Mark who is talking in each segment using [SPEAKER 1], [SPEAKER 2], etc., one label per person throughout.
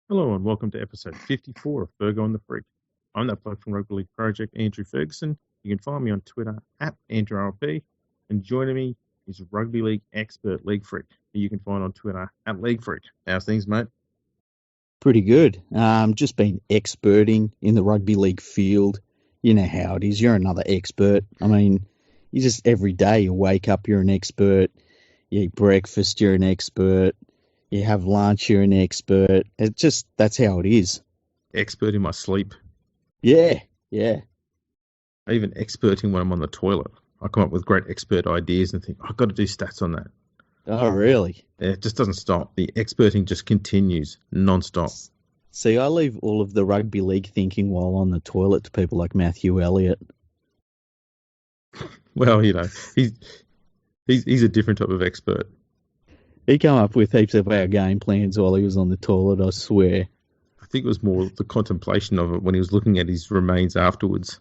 [SPEAKER 1] Hello and welcome to episode 54 of Fergo and the Freak. I'm that bloke from Rugby League Project, Andrew Ferguson. You can find me on Twitter at AndrewRP, and joining me is Rugby League expert League Freak, who you can find on Twitter at League Freak. How's things, mate?
[SPEAKER 2] Pretty good. Just been experting in the rugby league field. You know how it is. You're another expert. I mean, you just every day you wake up, you're an expert. You eat breakfast, you're an expert. You have lunch, you're an expert. That's how it is.
[SPEAKER 1] Expert in my sleep.
[SPEAKER 2] Yeah, yeah.
[SPEAKER 1] I even experting when I'm on the toilet. I come up with great expert ideas and think, I've got to do stats on that.
[SPEAKER 2] Oh, really?
[SPEAKER 1] It just doesn't stop. The experting just continues non-stop.
[SPEAKER 2] See, I leave all of the rugby league thinking while on the toilet to people like Matthew Elliott.
[SPEAKER 1] Well, he's a different type of expert.
[SPEAKER 2] He came up with heaps of our game plans while he was on the toilet, I swear.
[SPEAKER 1] I think it was more the contemplation of it when he was looking at his remains afterwards.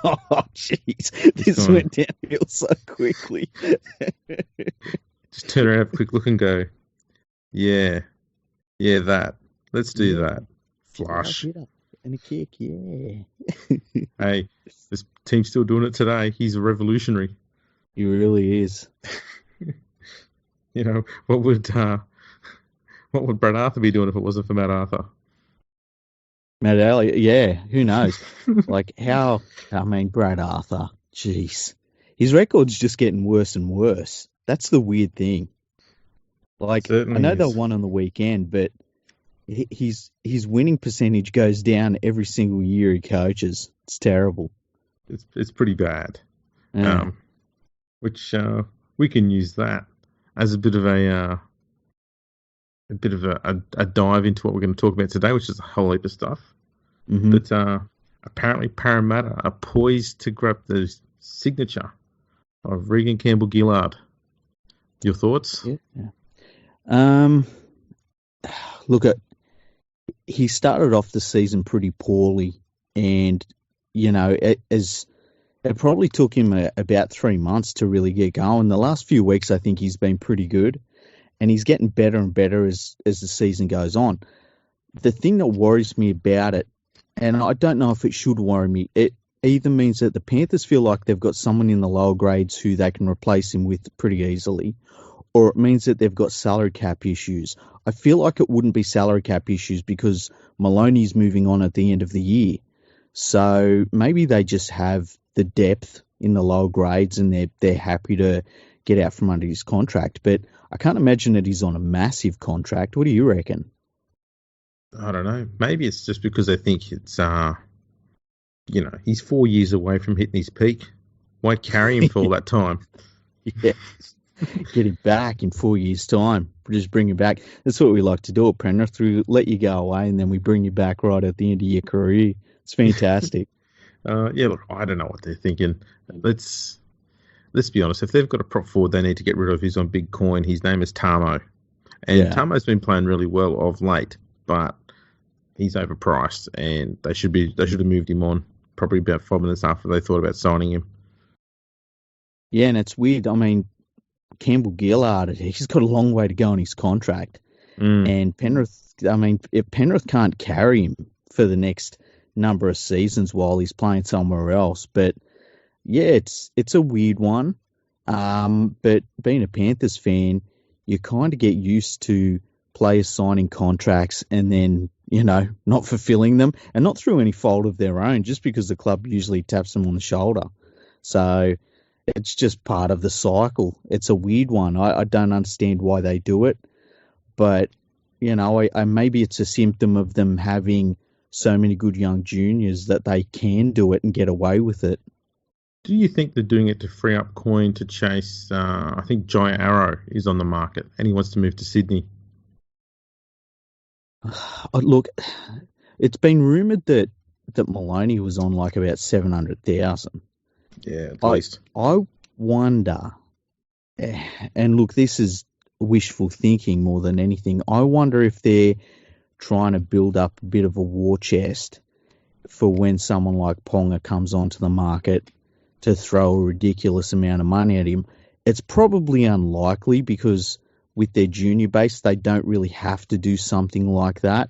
[SPEAKER 2] Oh, jeez. This went downhill so quickly.
[SPEAKER 1] Just turn around, have a quick look and go, yeah, that. Let's do that. Flush.
[SPEAKER 2] And a kick, yeah.
[SPEAKER 1] Hey, this team's still doing it today. He's a revolutionary.
[SPEAKER 2] He really is.
[SPEAKER 1] What would Brad Arthur be doing if it wasn't for Matt Arthur?
[SPEAKER 2] Matt Elliott, yeah, who knows? Brad Arthur, jeez. His record's just getting worse and worse. That's the weird thing. I know they won on the weekend, but his winning percentage goes down every single year he coaches. It's terrible.
[SPEAKER 1] It's pretty bad.
[SPEAKER 2] Yeah.
[SPEAKER 1] Which we can use that as a bit of a dive into what we're going to talk about today, which is a whole heap of stuff.
[SPEAKER 2] Mm-hmm.
[SPEAKER 1] But apparently Parramatta are poised to grab the signature of Regan Campbell-Gillard. Your thoughts?
[SPEAKER 2] Yeah. Look, he started off the season pretty poorly, and it probably took him about 3 months to really get going. The last few weeks, I think he's been pretty good, and he's getting better and better as the season goes on. The thing that worries me about it, and I don't know if it should worry me, it either means that the Panthers feel like they've got someone in the lower grades who they can replace him with pretty easily, or it means that they've got salary cap issues. I feel like it wouldn't be salary cap issues because Maloney's moving on at the end of the year. So maybe they just have the depth in the lower grades and they're happy to get out from under his contract. But I can't imagine that he's on a massive contract. What do you reckon?
[SPEAKER 1] I don't know. Maybe it's just because they think it's, he's 4 years away from hitting his peak. Why carry him for all that time?
[SPEAKER 2] Yeah. Get him back in 4 years' time. Just bring him back. That's what we like to do at Penrith. We let you go away and then we bring you back right at the end of your career. It's fantastic.
[SPEAKER 1] Look, I don't know what they're thinking. Let's be honest. If they've got a prop forward they need to get rid of who's on big coin, his name is Tamo. And Tamo's been playing really well of late, but he's overpriced and they should have moved him on probably about 5 minutes after they thought about signing him.
[SPEAKER 2] Yeah, and it's weird. I mean, Campbell-Gillard, he's got a long way to go on his contract. And Penrith, if Penrith can't carry him for the next number of seasons while he's playing somewhere else. But yeah, it's a weird one. But being a Panthers fan, you kind of get used to players signing contracts and then, not fulfilling them, and not through any fault of their own, just because the club usually taps them on the shoulder. So it's just part of the cycle. It's a weird one. I don't understand why they do it, but maybe it's a symptom of them having so many good young juniors that they can do it and get away with it.
[SPEAKER 1] Do you think they're doing it to free up coin to chase? I think Jai Arrow is on the market and he wants to move to Sydney.
[SPEAKER 2] Look, it's been rumoured that Maloney was on like about 700,000.
[SPEAKER 1] Yeah, at least.
[SPEAKER 2] I wonder, and look, this is wishful thinking more than anything. I wonder if they're trying to build up a bit of a war chest for when someone like Ponga comes onto the market to throw a ridiculous amount of money at him. It's probably unlikely because with their junior base, they don't really have to do something like that.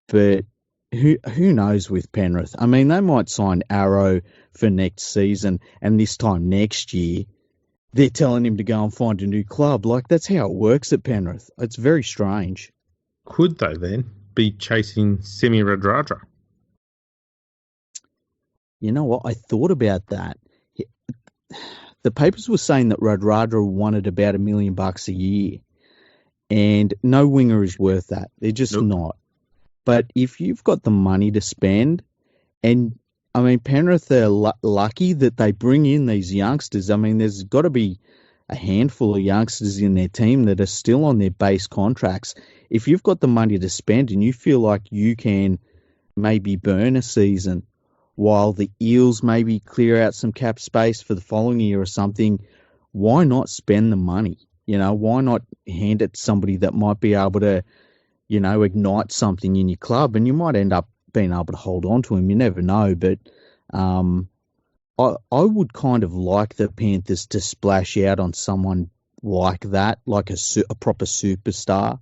[SPEAKER 2] But who knows with Penrith? I mean, they might sign Arrow for next season, and this time next year, they're telling him to go and find a new club. Like, that's how it works at Penrith. It's very strange.
[SPEAKER 1] Could they then be chasing Semi Radradra?
[SPEAKER 2] You know what? I thought about that. The papers were saying that Radradra wanted about $1 million a year, and no winger is worth that. They're just not. But if you've got the money to spend, and I mean, Penrith are lucky that they bring in these youngsters. I mean, there's got to be a handful of youngsters in their team that are still on their base contracts. If you've got the money to spend and you feel like you can maybe burn a season while the Eels maybe clear out some cap space for the following year or something, why not spend the money? You know, why not hand it to somebody that might be able to, you know, ignite something in your club, and you might end up being able to hold on to him. You never know, but I would kind of like the Panthers to splash out on someone like that, like a proper superstar.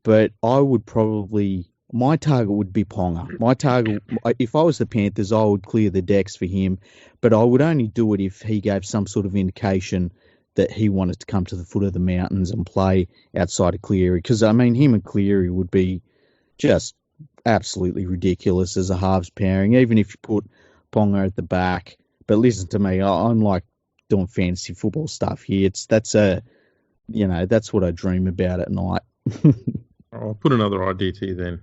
[SPEAKER 2] But I would probably, my target would be Ponga. My target, if I was the Panthers, I would clear the decks for him, but I would only do it if he gave some sort of indication that he wanted to come to the foot of the mountains and play outside of Cleary. Because, I mean, him and Cleary would be just absolutely ridiculous as a halves pairing, even if you put Ponga at the back. But listen to me, I'm like doing fantasy football stuff here. That's what I dream about at night.
[SPEAKER 1] I'll put another idea to you then.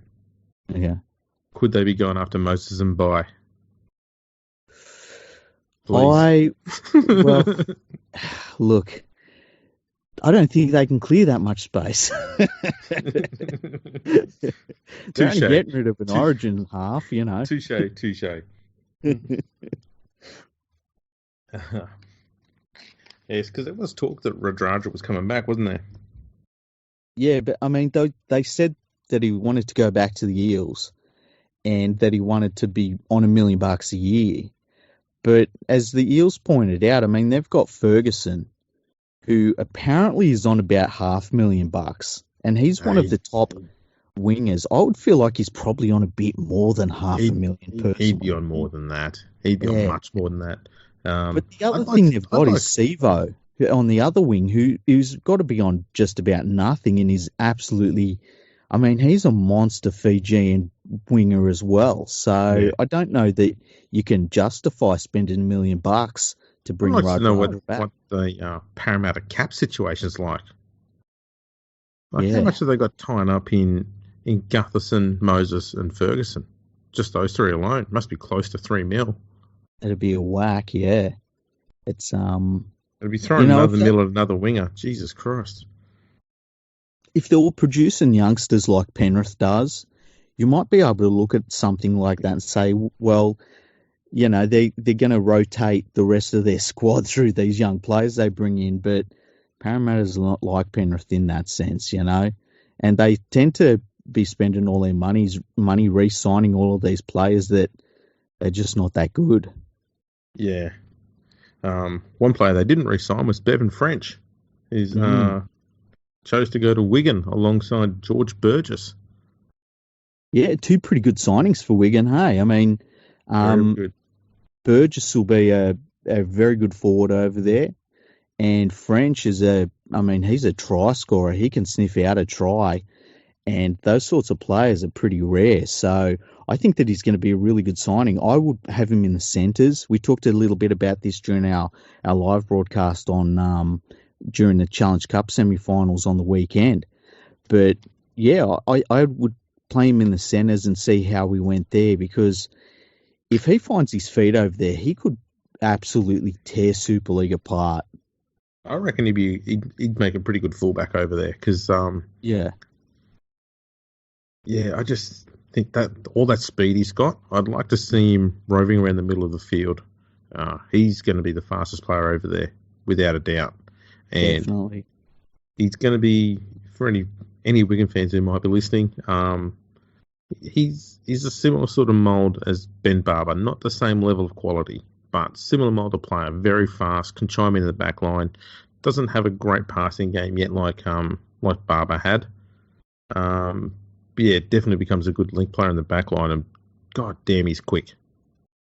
[SPEAKER 2] Yeah.
[SPEAKER 1] Could they be going after Moses and Bai?
[SPEAKER 2] Well, look, I don't think they can clear that much space. They're only getting rid of an origin half, you know.
[SPEAKER 1] Touche. Yes, because there was talk that Radradra was coming back, wasn't there?
[SPEAKER 2] Yeah, but I mean, they said that he wanted to go back to the Eels and that he wanted to be on $1 million a year. But as the Eels pointed out, I mean, they've got Ferguson, who apparently is on about $500,000, and he's one of the top wingers. I would feel like he's probably on a bit more than $500,000 personally.
[SPEAKER 1] He'd be on more than that. He'd be on much more than that.
[SPEAKER 2] But the other thing they've got is Sivo on the other wing, who's got to be on just about nothing and is absolutely, I mean, he's a monster Fijian winger as well. So I don't know that you can justify spending $1 million to bring Radradra back. I'd like to know
[SPEAKER 1] what the Parramatta cap situation's like. How much have they got tying up in Gutherson, Moses, and Ferguson? Just those three alone must be close to $3 million.
[SPEAKER 2] It'd be a whack, yeah. It's
[SPEAKER 1] It'd be throwing another mill at another winger. Jesus Christ.
[SPEAKER 2] If they were producing youngsters like Penrith does, you might be able to look at something like that and say, well, you know, they're going to rotate the rest of their squad through these young players they bring in, but Parramatta's not like Penrith in that sense, you know, and they tend to be spending all their money re-signing all of these players that are just not that good.
[SPEAKER 1] Yeah. One player they didn't re-sign was Bevan French. He's chose to go to Wigan alongside George Burgess.
[SPEAKER 2] Yeah, two pretty good signings for Wigan, hey? I mean, Burgess will be a very good forward over there, and French is he's a try scorer. He can sniff out a try, and those sorts of players are pretty rare. So I think that he's going to be a really good signing. I would have him in the centres. We talked a little bit about this during our live broadcast on during the Challenge Cup semi-finals on the weekend. But yeah, I would play him in the centres and see how we went there, because if he finds his feet over there, he could absolutely tear Super League apart.
[SPEAKER 1] I reckon he'd make a pretty good fullback over there, because I just think that all that speed he's got, I'd like to see him roving around the middle of the field. He's going to be the fastest player over there, without a doubt. And
[SPEAKER 2] definitely.
[SPEAKER 1] He's going to be, for any Wigan fans who might be listening, he's a similar sort of mould as Ben Barber. Not the same level of quality, but similar mould of player. Very fast, can chime in the back line. Doesn't have a great passing game yet like Barber had. But definitely becomes a good link player in the back line, and god damn, he's quick.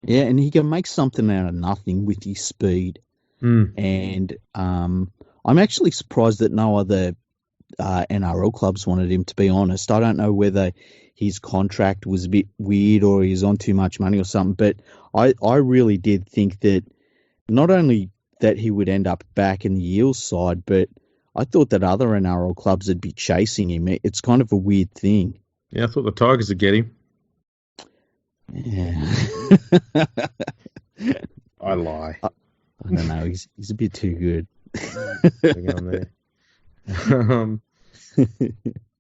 [SPEAKER 2] Yeah, and he can make something out of nothing with his speed. And I'm actually surprised that no other NRL clubs wanted him, to be honest. I don't know whether his contract was a bit weird or he's on too much money or something, but I really did think that not only that he would end up back in the Eels side, but I thought that other NRL clubs would be chasing him. It's kind of a weird thing.
[SPEAKER 1] Yeah, I thought the Tigers would get him.
[SPEAKER 2] Yeah.
[SPEAKER 1] I lie.
[SPEAKER 2] I don't know. He's a bit too good.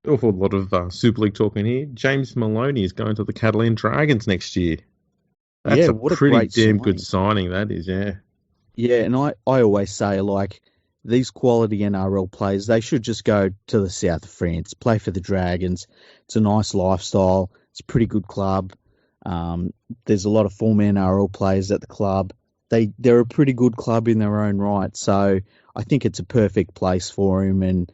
[SPEAKER 1] Awful lot of Super League talking here. James Maloney is going to the Catalan Dragons next year. That's a pretty damn good signing, that is, yeah.
[SPEAKER 2] Yeah, and I always say, like, these quality NRL players, they should just go to the south of France, play for the Dragons. It's a nice lifestyle. It's a pretty good club. There's a lot of former NRL players at the club. They're a pretty good club in their own right. So I think it's a perfect place for him. And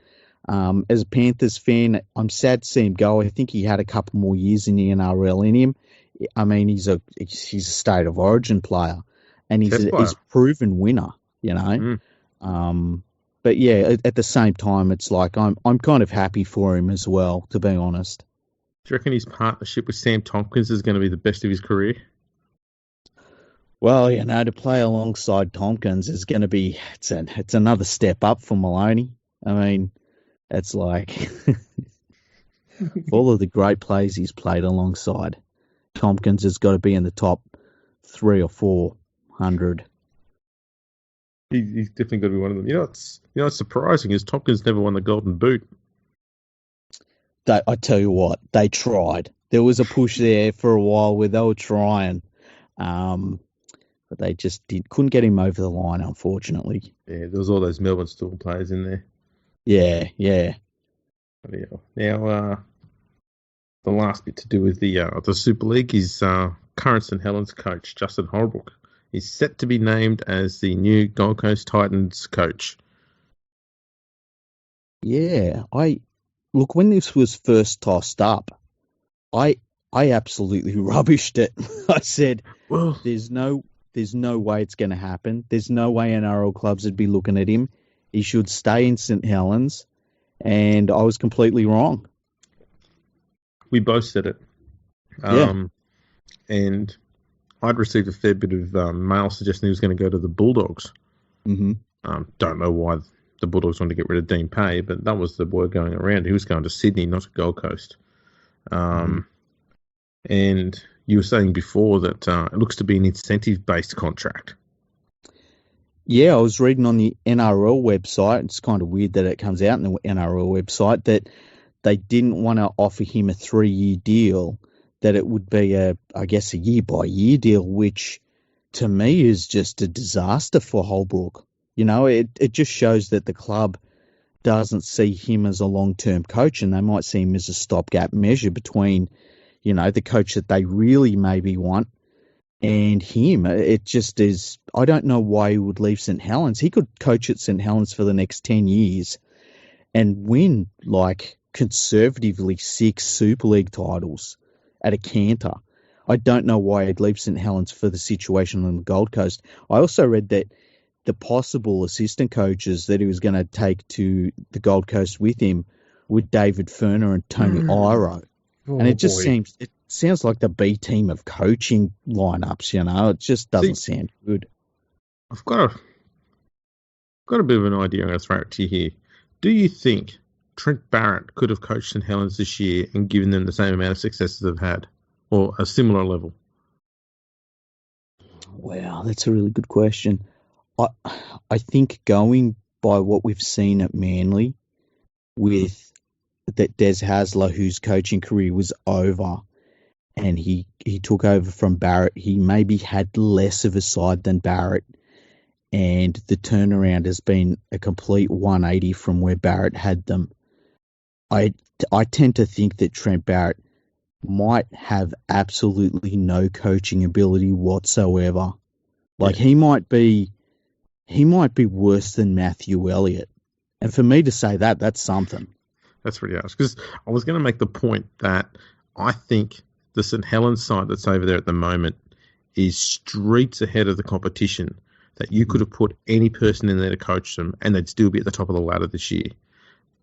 [SPEAKER 2] as a Panthers fan, I'm sad to see him go. I think he had a couple more years in the NRL in him. I mean, he's a state of origin player, and he's a proven winner, you know. But yeah, at the same time, it's like I'm kind of happy for him as well, to be honest.
[SPEAKER 1] Do you reckon his partnership with Sam Tompkins is going to be the best of his career?
[SPEAKER 2] Well, you know, to play alongside Tompkins is going to be it's another step up for Maloney. I mean, it's like all of the great players he's played alongside, Tompkins has got to be in the top 300 or 400.
[SPEAKER 1] He's definitely got to be one of them. You know what's surprising is Tompkins never won the Golden Boot.
[SPEAKER 2] I tell you what, they tried. There was a push there for a while where they were trying, but they just couldn't get him over the line, unfortunately.
[SPEAKER 1] Yeah, there was all those Melbourne Storm players in there.
[SPEAKER 2] Yeah.
[SPEAKER 1] Now, the last bit to do with the Super League is current St Helens coach Justin Holbrook is set to be named as the new Gold Coast Titans coach.
[SPEAKER 2] Yeah, look, when this was first tossed up, I absolutely rubbished it. I said, well, there's no way it's going to happen. There's no way NRL clubs would be looking at him. He should stay in St Helens, and I was completely wrong.
[SPEAKER 1] We both said it. And I'd received a fair bit of mail suggesting he was going to go to the Bulldogs.
[SPEAKER 2] Mm-hmm.
[SPEAKER 1] Don't know why the Bulldogs want to get rid of Dean Pay, but that was the word going around. He was going to Sydney, not to Gold Coast. And you were saying before that it looks to be an incentive-based contract.
[SPEAKER 2] Yeah, I was reading on the NRL website. It's kind of weird that it comes out in the NRL website that they didn't want to offer him a 3-year deal, that it would be a year-by-year deal, which to me is just a disaster for Holbrook. You know, it just shows that the club doesn't see him as a long-term coach, and they might see him as a stopgap measure between, you know, the coach that they really maybe want and him. It just is. I don't know why he would leave St Helens. He could coach at St Helens for the next 10 years and win, like, conservatively 6 Super League titles at a canter. I don't know why he'd leave St Helens for the situation on the Gold Coast. I also read that the possible assistant coaches that he was going to take to the Gold Coast with him were David Ferner and Tony Iro. And it just sounds like the B team of coaching lineups, you know. It just doesn't sound good.
[SPEAKER 1] I've got a bit of an idea. I'm going to throw it to you here. Do you think Trent Barrett could have coached St Helens this year and given them the same amount of success as they've had, or a similar level?
[SPEAKER 2] Wow, that's a really good question. I think going by what we've seen at Manly with that Des Hasler, whose coaching career was over, and he took over from Barrett, he maybe had less of a side than Barrett, and the turnaround has been a complete 180 from where Barrett had them. I tend to think that Trent Barrett might have absolutely no coaching ability whatsoever. Like, he might be worse than Matthew Elliott. And for me to say that, that's something.
[SPEAKER 1] That's pretty harsh. Because I was going to make the point that I think the St. Helens side that's over there at the moment is streets ahead of the competition, that you could have put any person in there to coach them and they'd still be at the top of the ladder this year.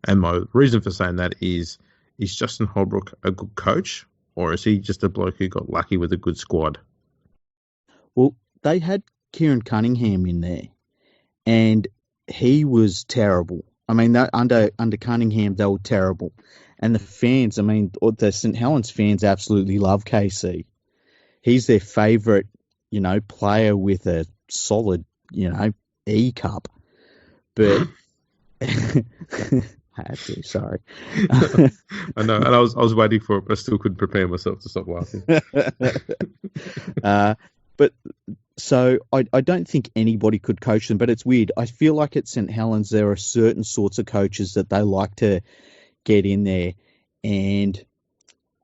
[SPEAKER 1] And my reason for saying that is Justin Holbrook a good coach, or is he just a bloke who got lucky with a good squad?
[SPEAKER 2] Well, they had Kieran Cunningham in there, and he was terrible. I mean, under Cunningham, they were terrible. And the fans, I mean, the St. Helens fans absolutely love KC. He's their favourite, player with a solid, E cup. But I had to, sorry.
[SPEAKER 1] I know, and I was waiting for it, but I still couldn't prepare myself to stop laughing.
[SPEAKER 2] But so I don't think anybody could coach them, but it's weird. I feel like at St. Helens there are certain sorts of coaches that they like to get in there. And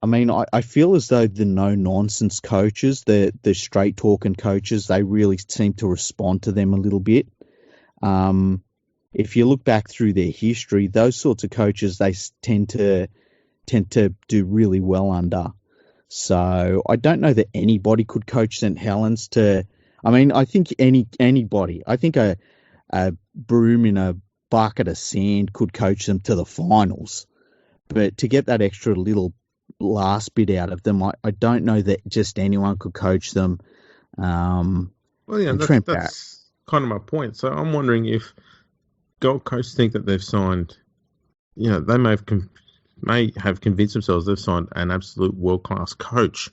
[SPEAKER 2] I mean, I feel as though the no-nonsense coaches, the straight-talking coaches, they really seem to respond to them a little bit. If you look back through their history, those sorts of coaches, they tend to do really well under. So I don't know that anybody could coach St. Helens I think anybody. I think a broom in a bucket of sand could coach them to the finals. But to get that extra little last bit out of them, I don't know that just anyone could coach them.
[SPEAKER 1] Well, yeah, that's kind of my point. So I'm wondering if Gold Coast think that they've signed, they may have convinced themselves they've signed an absolute world-class coach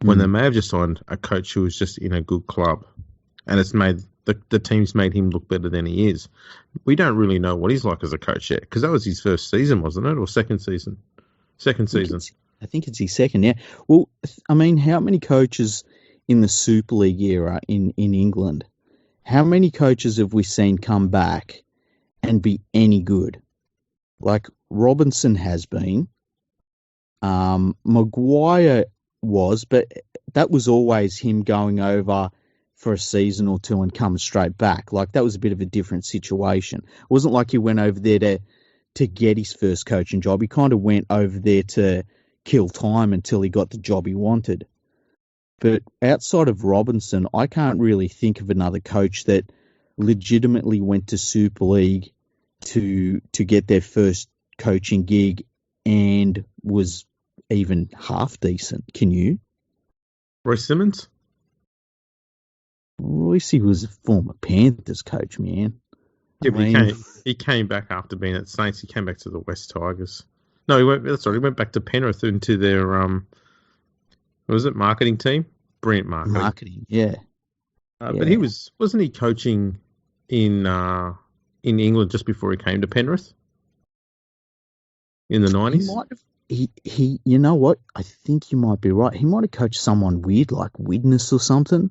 [SPEAKER 1] when they may have just signed a coach who was just in a good club, and it's made the team's made him look better than he is. We don't really know what he's like as a coach yet, because that was his first season, wasn't it, or second season? Second season.
[SPEAKER 2] I think it's his second, yeah. Well, I mean, how many coaches in the Super League era in England, how many coaches have we seen come back and be any good? Like Robinson has been. Maguire was, but that was always him going over for a season or two and coming straight back. Like, that was a bit of a different situation. It wasn't like he went over there to get his first coaching job. He kind of went over there to kill time until he got the job he wanted. But outside of Robinson, I can't really think of another coach that legitimately went to Super League to get their first coaching gig and was even half decent. Can you?
[SPEAKER 1] Royce Simmons?
[SPEAKER 2] Royce was a former Panthers coach, man.
[SPEAKER 1] Yeah, but he came back after being at Saints. He came back to the West Tigers. No, he went back to Penrith into their what was it, marketing team? Brilliant marketing.
[SPEAKER 2] Marketing, yeah.
[SPEAKER 1] But he wasn't he coaching in England just before he came to Penrith in the 90s?
[SPEAKER 2] He might have. He you know what? I think you might be right. He might have coached someone weird like Widnes or something.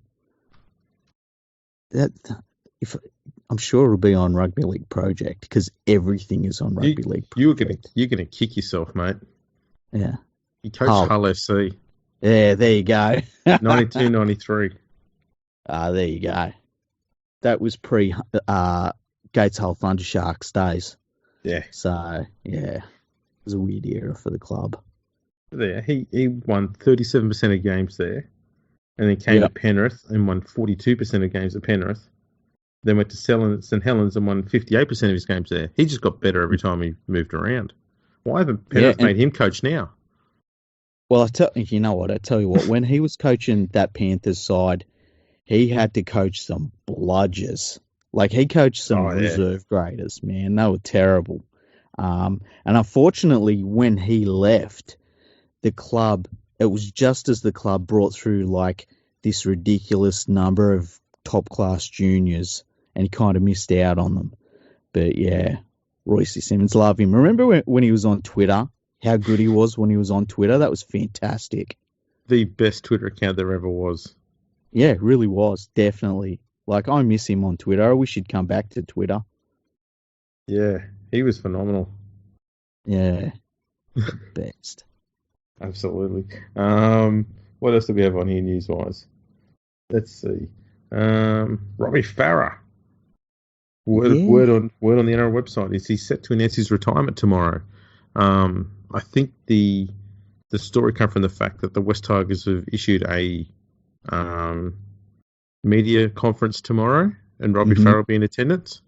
[SPEAKER 2] I'm sure it'll be on Rugby League Project, because everything is on Rugby League Project.
[SPEAKER 1] You're gonna kick yourself, mate.
[SPEAKER 2] Yeah.
[SPEAKER 1] He coached Hull FC.
[SPEAKER 2] Yeah, there you go.
[SPEAKER 1] 92, 93.
[SPEAKER 2] There you go. That was pre Gates Hull Thunder Sharks days.
[SPEAKER 1] Yeah.
[SPEAKER 2] So yeah, it was a weird era for the club.
[SPEAKER 1] Yeah, he won 37% of games there, and then came to Penrith and won 42% of games at Penrith. Then went to St. Helens and won 58% of his games there. He just got better every time he moved around. Why haven't Penrith made him coach now?
[SPEAKER 2] Well, I tell you what, when he was coaching that Panthers side, he had to coach some bludgers. Like, he coached some reserve graders, man. They were terrible. And unfortunately, when he left the club, it was just as the club brought through like this ridiculous number of top-class juniors, and he kind of missed out on them. But yeah, Royce Simmons, love him. Remember when he was on Twitter, how good he was when he was on Twitter? That was fantastic.
[SPEAKER 1] The best Twitter account there ever was.
[SPEAKER 2] Yeah, it really was, definitely. Like, I miss him on Twitter. I wish he'd come back to Twitter.
[SPEAKER 1] Yeah, he was phenomenal.
[SPEAKER 2] Yeah, the best.
[SPEAKER 1] Absolutely. What else do we have on here news-wise? Let's see. Robbie Farah. Word on the NRL website is he's set to announce his retirement tomorrow. I think the story come from the fact that the West Tigers have issued a media conference tomorrow, and Robbie Farrell will be in attendance.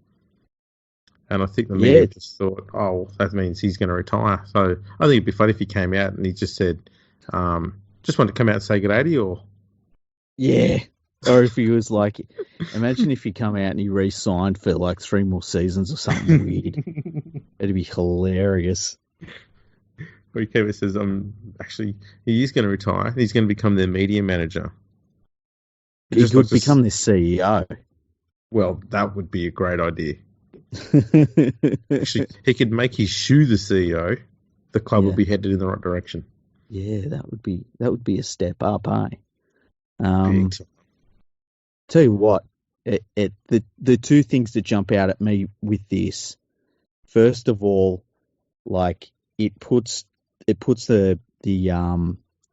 [SPEAKER 1] And I think the media just thought, oh, that means he's going to retire. So I think it'd be funny if he came out and he just said, just wanted to come out and say good day to you. Or...
[SPEAKER 2] Yeah. Or if he was like, imagine if he come out and he re-signed for like 3 more seasons or something weird. It'd be hilarious.
[SPEAKER 1] Or he came and says, actually, he is going to retire. He's going to become their media manager.
[SPEAKER 2] He could become the CEO.
[SPEAKER 1] Well, that would be a great idea. Actually, he could make his shoe the CEO. The club would be headed in the right direction.
[SPEAKER 2] Yeah, that would be a step up, eh? Tell you what, the 2 things that jump out at me with this, first of all, like it puts the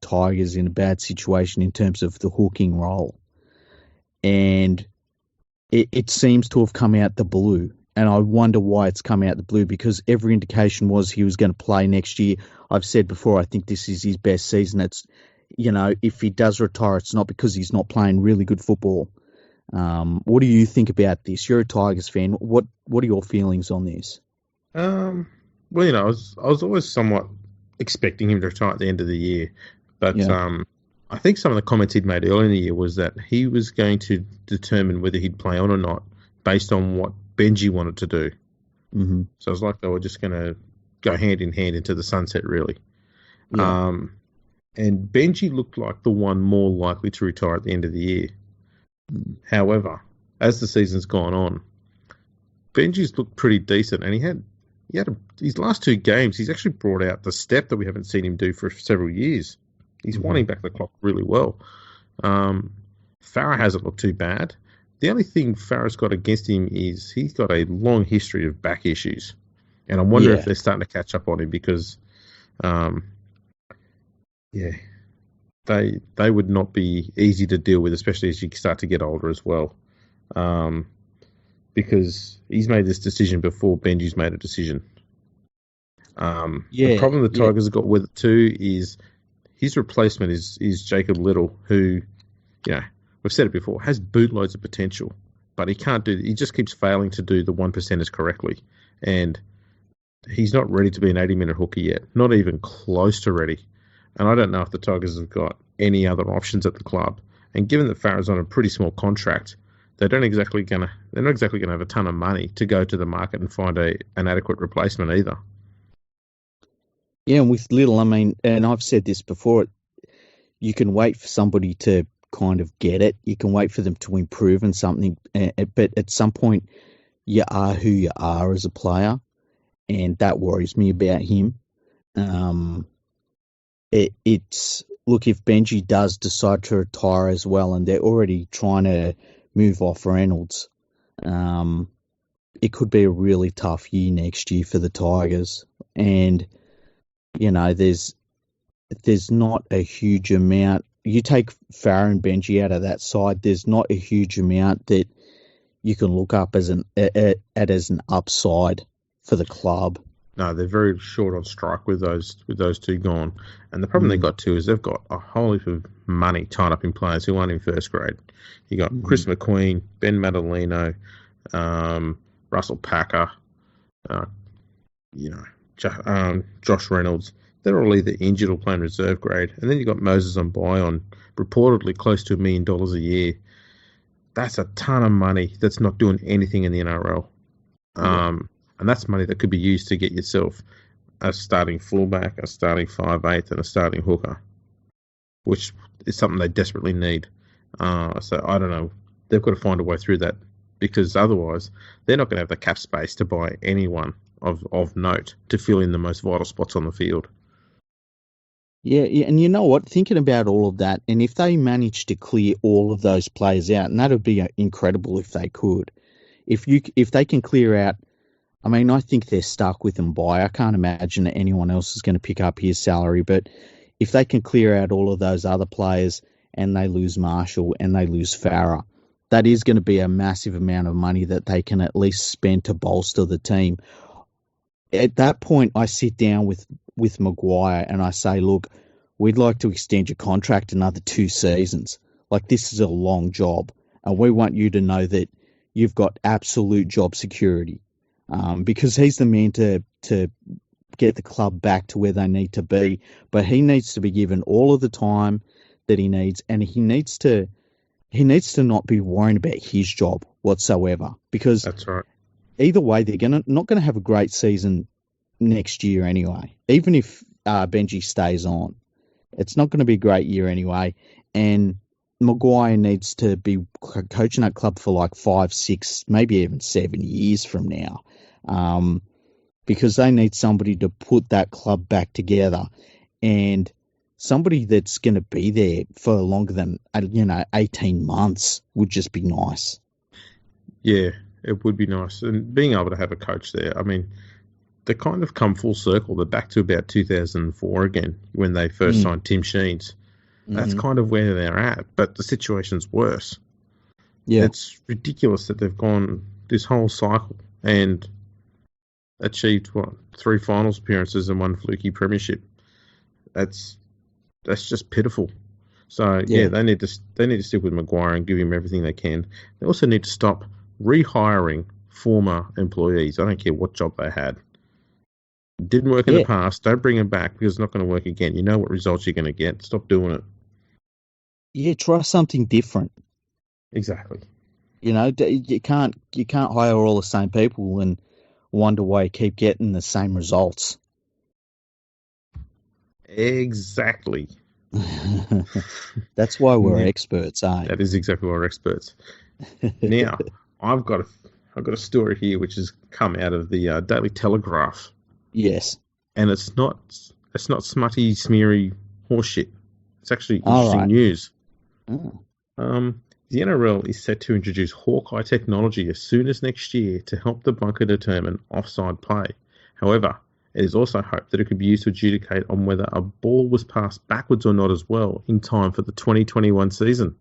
[SPEAKER 2] Tigers in a bad situation in terms of the hooking role, and it seems to have come out the blue. And I wonder why it's come out the blue, because every indication was he was going to play next year. I've said before, I think this is his best season. It's, if he does retire, it's not because he's not playing really good football. What do you think about this? You're a Tigers fan. What are your feelings on this?
[SPEAKER 1] Well, I was always somewhat expecting him to retire at the end of the year. But I think some of the comments he'd made earlier in the year was that he was going to determine whether he'd play on or not based on what Benji wanted to do.
[SPEAKER 2] Mm-hmm.
[SPEAKER 1] So it's like they were just going to go hand in hand into the sunset, really.
[SPEAKER 2] Yeah.
[SPEAKER 1] And Benji looked like the one more likely to retire at the end of the year. However, as the season's gone on, Benji's looked pretty decent, and he had his last 2 games. He's actually brought out the step that we haven't seen him do for several years. He's winding back the clock really well. Farah hasn't looked too bad. The only thing Farah's got against him is he's got a long history of back issues, and I wonder if they're starting to catch up on him because, they would not be easy to deal with, especially as you start to get older as well, because he's made this decision before Benji's made a decision. The problem the Tigers have got with it too is his replacement is Jacob Little, who, we've said it before, has bootloads of potential, but he can't do. He just keeps failing to do the 1%ers correctly, and he's not ready to be an 80-minute hooker yet. Not even close to ready. And I don't know if the Tigers have got any other options at the club. And given that Farah's on a pretty small contract, they're not exactly going to have a ton of money to go to the market and find an adequate replacement either.
[SPEAKER 2] Yeah, and with Little, I mean, and I've said this before, you can wait for somebody to kind of get it. You can wait for them to improve in something, but at some point, you are who you are as a player, and that worries me about him. Look, if Benji does decide to retire as well, and they're already trying to move off Reynolds, it could be a really tough year next year for the Tigers. And there's not a huge amount. You take Farah and Benji out of that side, there's not a huge amount that you can look up as an upside for the club.
[SPEAKER 1] No, they're very short on strike with those 2 gone. And the problem they got too is they've got a whole heap of money tied up in players who aren't in first grade. You got Chris McQueen, Ben Madalino, Russell Packer, Josh Reynolds. They're all either injured or playing reserve grade. And then you got Moses on buy on reportedly close to $1 million a year. That's a ton of money that's not doing anything in the NRL. And that's money that could be used to get yourself a starting fullback, a starting 5'8", and a starting hooker, which is something they desperately need. So I don't know. They've got to find a way through that, because otherwise they're not going to have the cap space to buy anyone of note to fill in the most vital spots on the field.
[SPEAKER 2] Yeah, and you know what? Thinking about all of that, and if they manage to clear all of those players out, and that would be incredible if they could. If they can clear out, I mean, I think they're stuck with Mbai. I can't imagine that anyone else is going to pick up his salary. But if they can clear out all of those other players and they lose Marshall and they lose Farah, that is going to be a massive amount of money that they can at least spend to bolster the team. at that point, I sit down with Maguire and I say, look, we'd like to extend your contract another 2 seasons. Like, this is a long job, and we want you to know that you've got absolute job security, because he's the man to get the club back to where they need to be. But he needs to be given all of the time that he needs, and he needs to not be worrying about his job whatsoever, because
[SPEAKER 1] that's right.
[SPEAKER 2] Either way, they're not gonna have a great season next year anyway. Even if Benji stays on, it's not going to be a great year anyway. And Maguire needs to be coaching that club for like 5, 6, maybe even 7 years from now, because they need somebody to put that club back together, and somebody that's going to be there for longer than 18 months would just be nice.
[SPEAKER 1] Yeah, it would be nice, and being able to have a coach there. I mean, they kind of come full circle. They're back to about 2004 again when they first signed Tim Sheens. That's kind of where they're at, but the situation's worse. Yeah, it's ridiculous that they've gone this whole cycle and achieved 3 finals appearances and 1 fluky premiership. That's just pitiful. So yeah, they need to stick with Maguire and give him everything they can. They also need to stop rehiring former employees. I don't care what job they had. It didn't work in the past. Don't bring them back, because it's not going to work again. You know what results you're going to get. Stop doing it.
[SPEAKER 2] Yeah, try something different.
[SPEAKER 1] Exactly.
[SPEAKER 2] You can't hire all the same people and wonder why you keep getting the same results.
[SPEAKER 1] Exactly.
[SPEAKER 2] That's why we're experts, eh?
[SPEAKER 1] That is exactly why we're experts. Now, I've got a story here which has come out of the Daily Telegraph.
[SPEAKER 2] Yes.
[SPEAKER 1] And it's not smutty, smeary horseshit. It's actually interesting news.
[SPEAKER 2] Oh.
[SPEAKER 1] The NRL is set to introduce Hawkeye technology as soon as next year to help the bunker determine offside play. However, it is also hoped that it could be used to adjudicate on whether a ball was passed backwards or not as well in time for the 2021 season.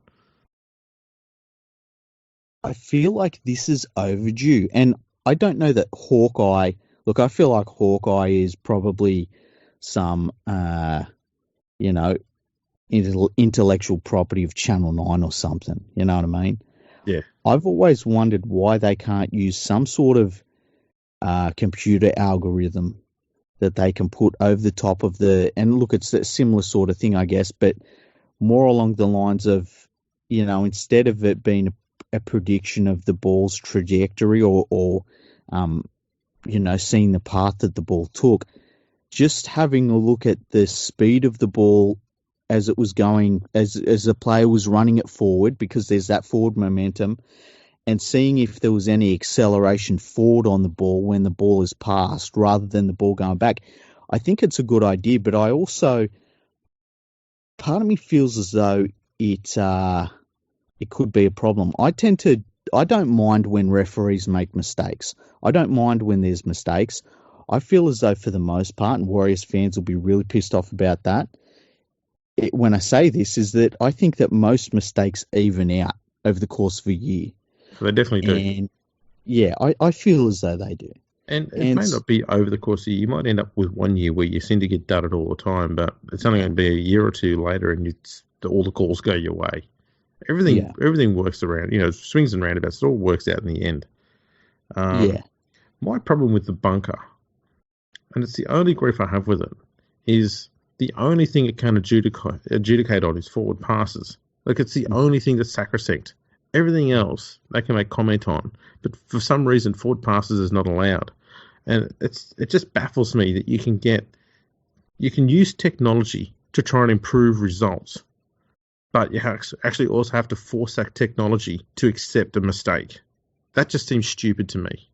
[SPEAKER 2] I feel like this is overdue, and I don't know that Hawkeye... Look, I feel like Hawkeye is probably some, intellectual property of Channel 9 or something. You know what I mean?
[SPEAKER 1] Yeah.
[SPEAKER 2] I've always wondered why they can't use some sort of computer algorithm that they can put over the top of and look, it's a similar sort of thing, I guess, but more along the lines of, instead of it being a prediction of the ball's trajectory or seeing the path that the ball took, just having a look at the speed of the ball as it was going, as the player was running it forward, because there's that forward momentum, and seeing if there was any acceleration forward on the ball when the ball is passed rather than the ball going back. I think it's a good idea, but I also, part of me feels as though it could be a problem. I don't mind when referees make mistakes. I don't mind when there's mistakes. I feel as though for the most part, and Warriors fans will be really pissed off about that, when I say this, is that I think that most mistakes even out over the course of a year.
[SPEAKER 1] They definitely do.
[SPEAKER 2] And yeah, I feel as though they do.
[SPEAKER 1] And it may not be over the course of a year. You might end up with 1 year where you seem to get dudded all the time, but it's only going to be a year or two later and all the calls go your way. Everything works around, swings and roundabouts. It all works out in the end. My problem with the bunker, and it's the only grief I have with it, is the only thing it can adjudicate on is forward passes. Like, it's the only thing that's sacrosanct. Everything else they can make comment on, but for some reason forward passes is not allowed. And it just baffles me that you can use technology to try and improve results, but you actually also have to force that technology to accept a mistake. That just seems stupid to me.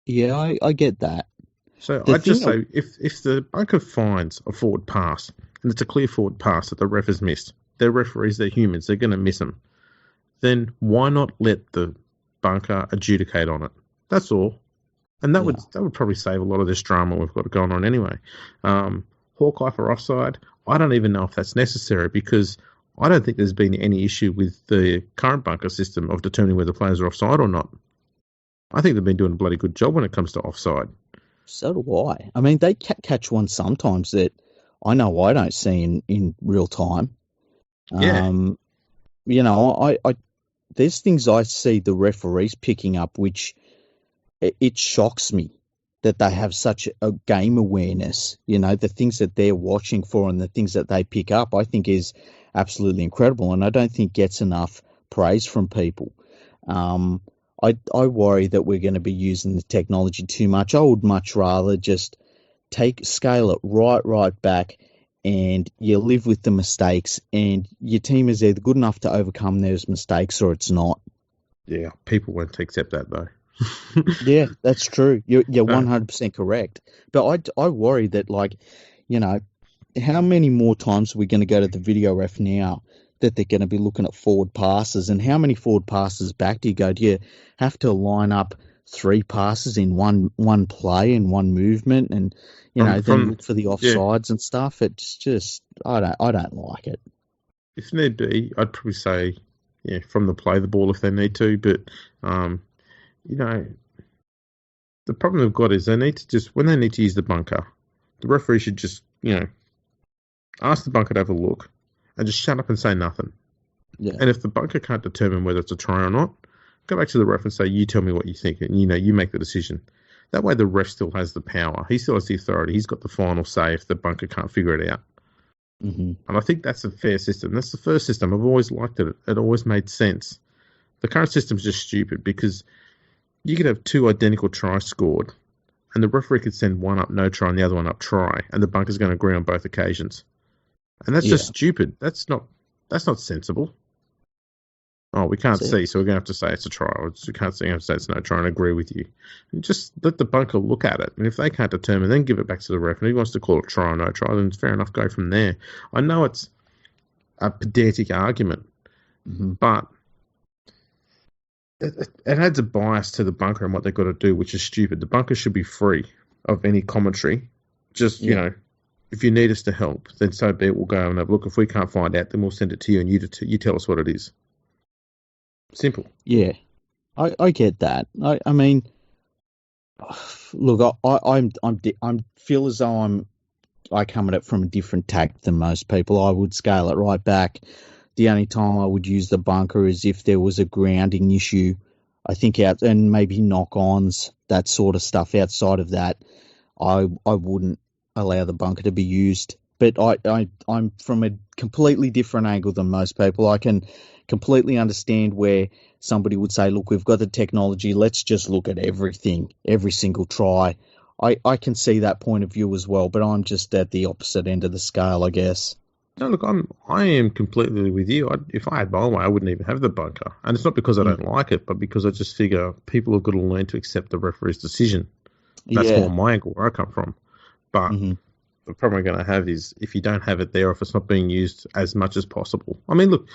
[SPEAKER 2] Yeah, I get that.
[SPEAKER 1] So I'd just say if the bunker finds a forward pass and it's a clear forward pass that the ref has missed, they're referees, they're humans, they're going to miss them. Then why not let the bunker adjudicate on it? That's all. And that would probably save a lot of this drama we've got going on anyway. Hawkeye for offside, I don't even know if that's necessary, because I don't think there's been any issue with the current bunker system of determining whether players are offside or not. I think they've been doing a bloody good job when it comes to offside.
[SPEAKER 2] So do I. I mean, they catch one sometimes that I know I don't see in real time.
[SPEAKER 1] Yeah.
[SPEAKER 2] I there's things I see the referees picking up, which it shocks me that they have such a game awareness. The things that they're watching for and the things that they pick up, I think is absolutely incredible, and I don't think gets enough praise from people. I worry that we're going to be using the technology too much. I would much rather just scale it right back, and you live with the mistakes, and your team is either good enough to overcome those mistakes or it's not.
[SPEAKER 1] Yeah, people won't accept that though.
[SPEAKER 2] Yeah, that's true. You're 100% correct. But I worry that, how many more times are we going to go to the video ref now that they're going to be looking at forward passes, and how many forward passes back do you go? Do you have to line up 3 passes in one play and one movement, and then look for the offsides and stuff? It's just I don't like it.
[SPEAKER 1] If need be, I'd probably say from the play the ball if they need to, but the problem they've got is they need to when they need to use the bunker, the referee should just ask the bunker to have a look and just shut up and say nothing.
[SPEAKER 2] Yeah.
[SPEAKER 1] And if the bunker can't determine whether it's a try or not, go back to the ref and say, you tell me what you think, and you make the decision. That way the ref still has the power. He still has the authority. He's got the final say if the bunker can't figure it out.
[SPEAKER 2] Mm-hmm.
[SPEAKER 1] And I think that's a fair system. That's the first system. I've always liked it. It always made sense. The current system's just stupid because you could have 2 identical tries scored, and the referee could send one up no try and the other one up try, and the bunker's going to agree on both occasions. And that's just stupid. That's not sensible. Oh, we can't see, so we're going to have to say it's a try, or we can't see, we have to say it's no try and agree with you. And just let the bunker look at it, and if they can't determine, then give it back to the ref. And if he wants to call it try or no try, then it's fair enough, go from there. I know it's a pedantic argument, but it adds a bias to the bunker and what they've got to do, which is stupid. The bunker should be free of any commentary. Just, if you need us to help, then so be it. We'll go and have a look. If we can't find out, then we'll send it to you, and you tell us what it is. Simple.
[SPEAKER 2] Yeah, I get that. I mean, look, I feel as though I come at it from a different tack than most people. I would scale it right back. The only time I would use the bunker is if there was a grounding issue. I think and maybe knock-ons, that sort of stuff. Outside of that, I wouldn't allow the bunker to be used. But I'm from a completely different angle than most people. I can completely understand where somebody would say, look, we've got the technology, let's just look at everything, every single try. I can see that point of view as well, but I'm just at the opposite end of the scale, I guess.
[SPEAKER 1] No, look, I am completely with you. If I had my own way, I wouldn't even have the bunker. And it's not because I don't like it, but because I just figure people have got to learn to accept the referee's decision. That's more my angle where I come from. But the problem we're going to have is if you don't have it there, if it's not being used as much as possible. I mean, look,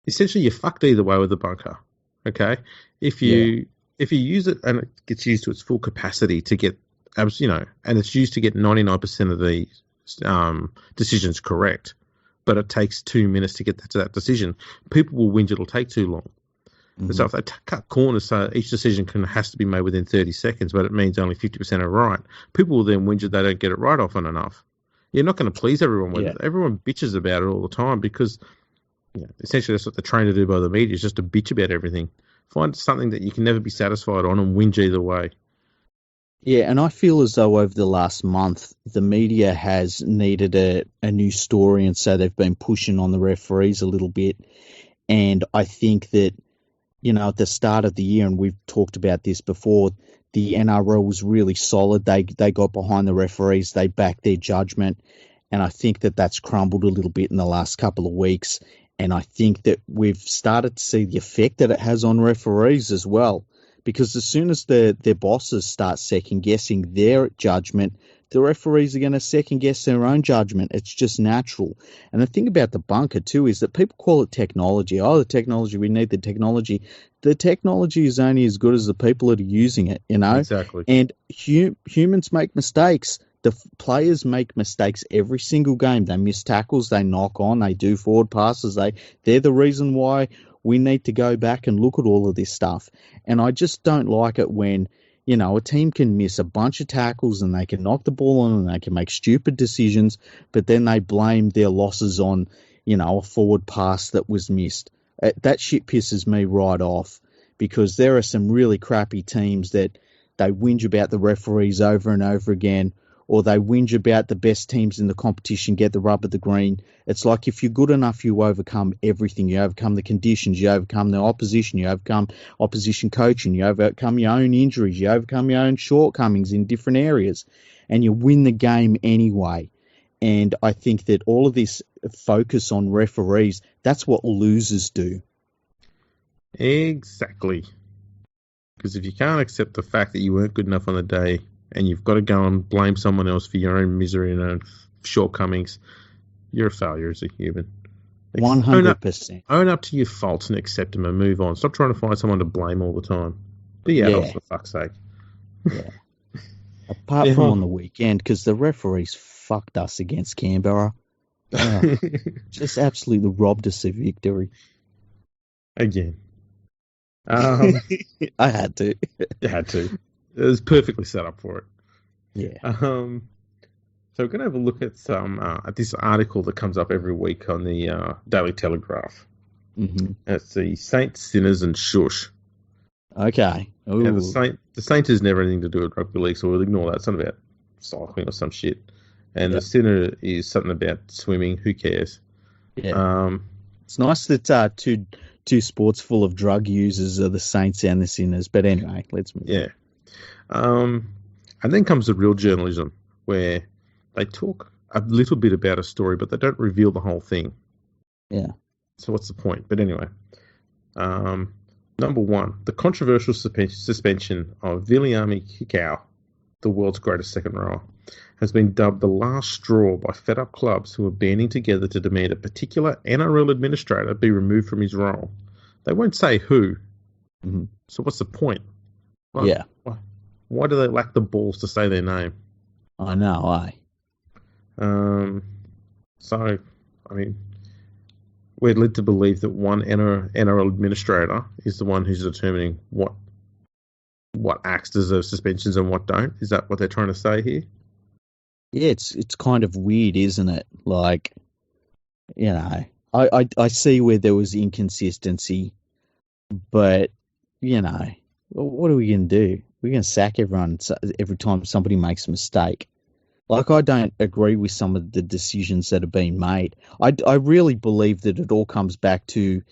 [SPEAKER 1] essentially you're fucked either way with the bunker, okay? If you use it and it gets used to its full capacity to get, and it's used to get 99% of the decisions correct, but it takes 2 minutes to get to that decision, people will whinge it'll take too long. And so if they cut corners so each decision has to be made within 30 seconds, but it means only 50% are right, people will then whinge that they don't get it right often enough. You're not going to please everyone with it. Everyone bitches about it all the time because essentially that's what they're trained to do by the media, is just to bitch about everything. Find something that you can never be satisfied on and whinge either way.
[SPEAKER 2] Yeah, and I feel as though over the last month, the media has needed a new story, and so they've been pushing on the referees a little bit. And I think that, at the start of the year, and we've talked about this before, the NRL was really solid. They got behind the referees. They backed their judgment. And I think that that's crumbled a little bit in the last couple of weeks. And I think that we've started to see the effect that it has on referees as well. Because as soon as their bosses start second-guessing their judgment, the referees are going to second-guess their own judgment. It's just natural. And the thing about the bunker, too, is that people call it technology. Oh, the technology, we need the technology. The technology is only as good as the people that are using it,
[SPEAKER 1] Exactly.
[SPEAKER 2] And humans make mistakes. The players make mistakes every single game. They miss tackles, they knock on, they do forward passes. They're the reason why we need to go back and look at all of this stuff. And I just don't like it when, a team can miss a bunch of tackles and they can knock the ball on and they can make stupid decisions, but then they blame their losses on, a forward pass that was missed. That shit pisses me right off, because there are some really crappy teams that they whinge about the referees over and over again, or they whinge about the best teams in the competition get the rub of the green. It's like, if you're good enough, you overcome everything. You overcome the conditions, you overcome the opposition, you overcome opposition coaching, you overcome your own injuries, you overcome your own shortcomings in different areas, and you win the game anyway. And I think that all of this focus on referees, that's what losers do.
[SPEAKER 1] Exactly. Because if you can't accept the fact that you weren't good enough on the day, and you've got to go and blame someone else for your own misery and own shortcomings, you're a failure as a human.
[SPEAKER 2] 100%.
[SPEAKER 1] Own up to your faults and accept them and move on. Stop trying to find someone to blame all the time. Be adults, for fuck's sake.
[SPEAKER 2] Yeah. Apart from on the weekend, because the referees fucked us against Canberra. Just absolutely robbed us of victory.
[SPEAKER 1] Again.
[SPEAKER 2] I had to.
[SPEAKER 1] You had to. It was perfectly set up for it.
[SPEAKER 2] Yeah.
[SPEAKER 1] So we're going to have a look at at this article that comes up every week on the Daily Telegraph.
[SPEAKER 2] Mm-hmm.
[SPEAKER 1] It's the Saints, Sinners, and Shush.
[SPEAKER 2] Okay.
[SPEAKER 1] Now, the Saints has never anything to do with rugby league, so we'll ignore that. It's not about cycling or some shit. And the Sinner is something about swimming. Who cares?
[SPEAKER 2] Yeah. It's nice that two sports full of drug users are the Saints and the Sinners. But anyway, let's move on.
[SPEAKER 1] Yeah. And then comes the real journalism, where they talk a little bit about a story, but they don't reveal the whole thing.
[SPEAKER 2] Yeah. So
[SPEAKER 1] what's the point? But anyway, number one, the controversial suspension of Viliami Kikau, the world's greatest second rower, has been dubbed the last straw by fed-up clubs who are banding together to demand a particular NRL administrator be removed from his role. They won't say who.
[SPEAKER 2] Mm-hmm.
[SPEAKER 1] So what's the point? Why do they lack the balls to say their name?
[SPEAKER 2] I know,
[SPEAKER 1] So, I mean, we're led to believe that one NRL administrator is the one who's determining what acts deserve suspensions and what don't. Is that what they're trying to say here?
[SPEAKER 2] Yeah, it's kind of weird, isn't it? Like, I see where there was inconsistency, but, what are we going to do? We're going to sack everyone every time somebody makes a mistake. Like, I don't agree with some of the decisions that have been made. I really believe that it all comes back to,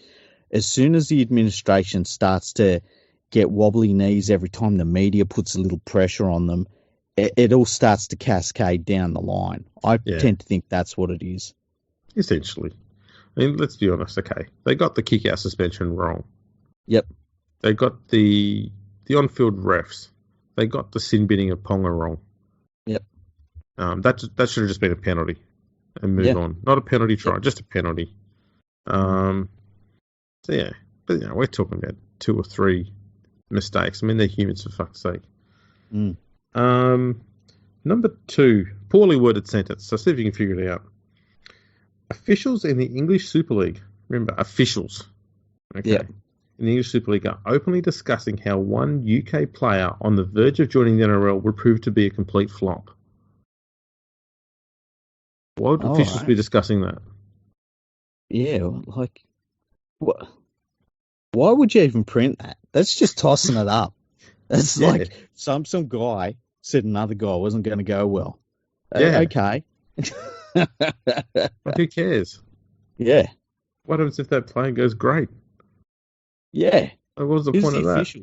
[SPEAKER 2] as soon as the administration starts to get wobbly knees every time the media puts a little pressure on them, it all starts to cascade down the line. I tend to think that's what it is.
[SPEAKER 1] Essentially. I mean, let's be honest, okay. They got the kick-out suspension wrong.
[SPEAKER 2] Yep.
[SPEAKER 1] They got the on-field refs. They got the sin binning of Ponga wrong.
[SPEAKER 2] Yep.
[SPEAKER 1] That should have just been a penalty and move on. Not a penalty try, just a penalty. So yeah, but we're talking about 2 or 3 mistakes. I mean, they're humans, for fuck's sake.
[SPEAKER 2] Mm.
[SPEAKER 1] Number 2, poorly worded sentence. So see if you can figure it out. Officials in the English Super League, remember, officials, okay, in the English Super League are openly discussing how one UK player on the verge of joining the NRL would prove to be a complete flop. Why would officials be discussing that?
[SPEAKER 2] Yeah, like, what? Why would you even print that? That's just tossing it up. That's like some guy said another guy wasn't going to go well. Okay.
[SPEAKER 1] But who cares?
[SPEAKER 2] Yeah.
[SPEAKER 1] What happens if that player goes great?
[SPEAKER 2] Yeah.
[SPEAKER 1] What was the point of that?
[SPEAKER 2] Official?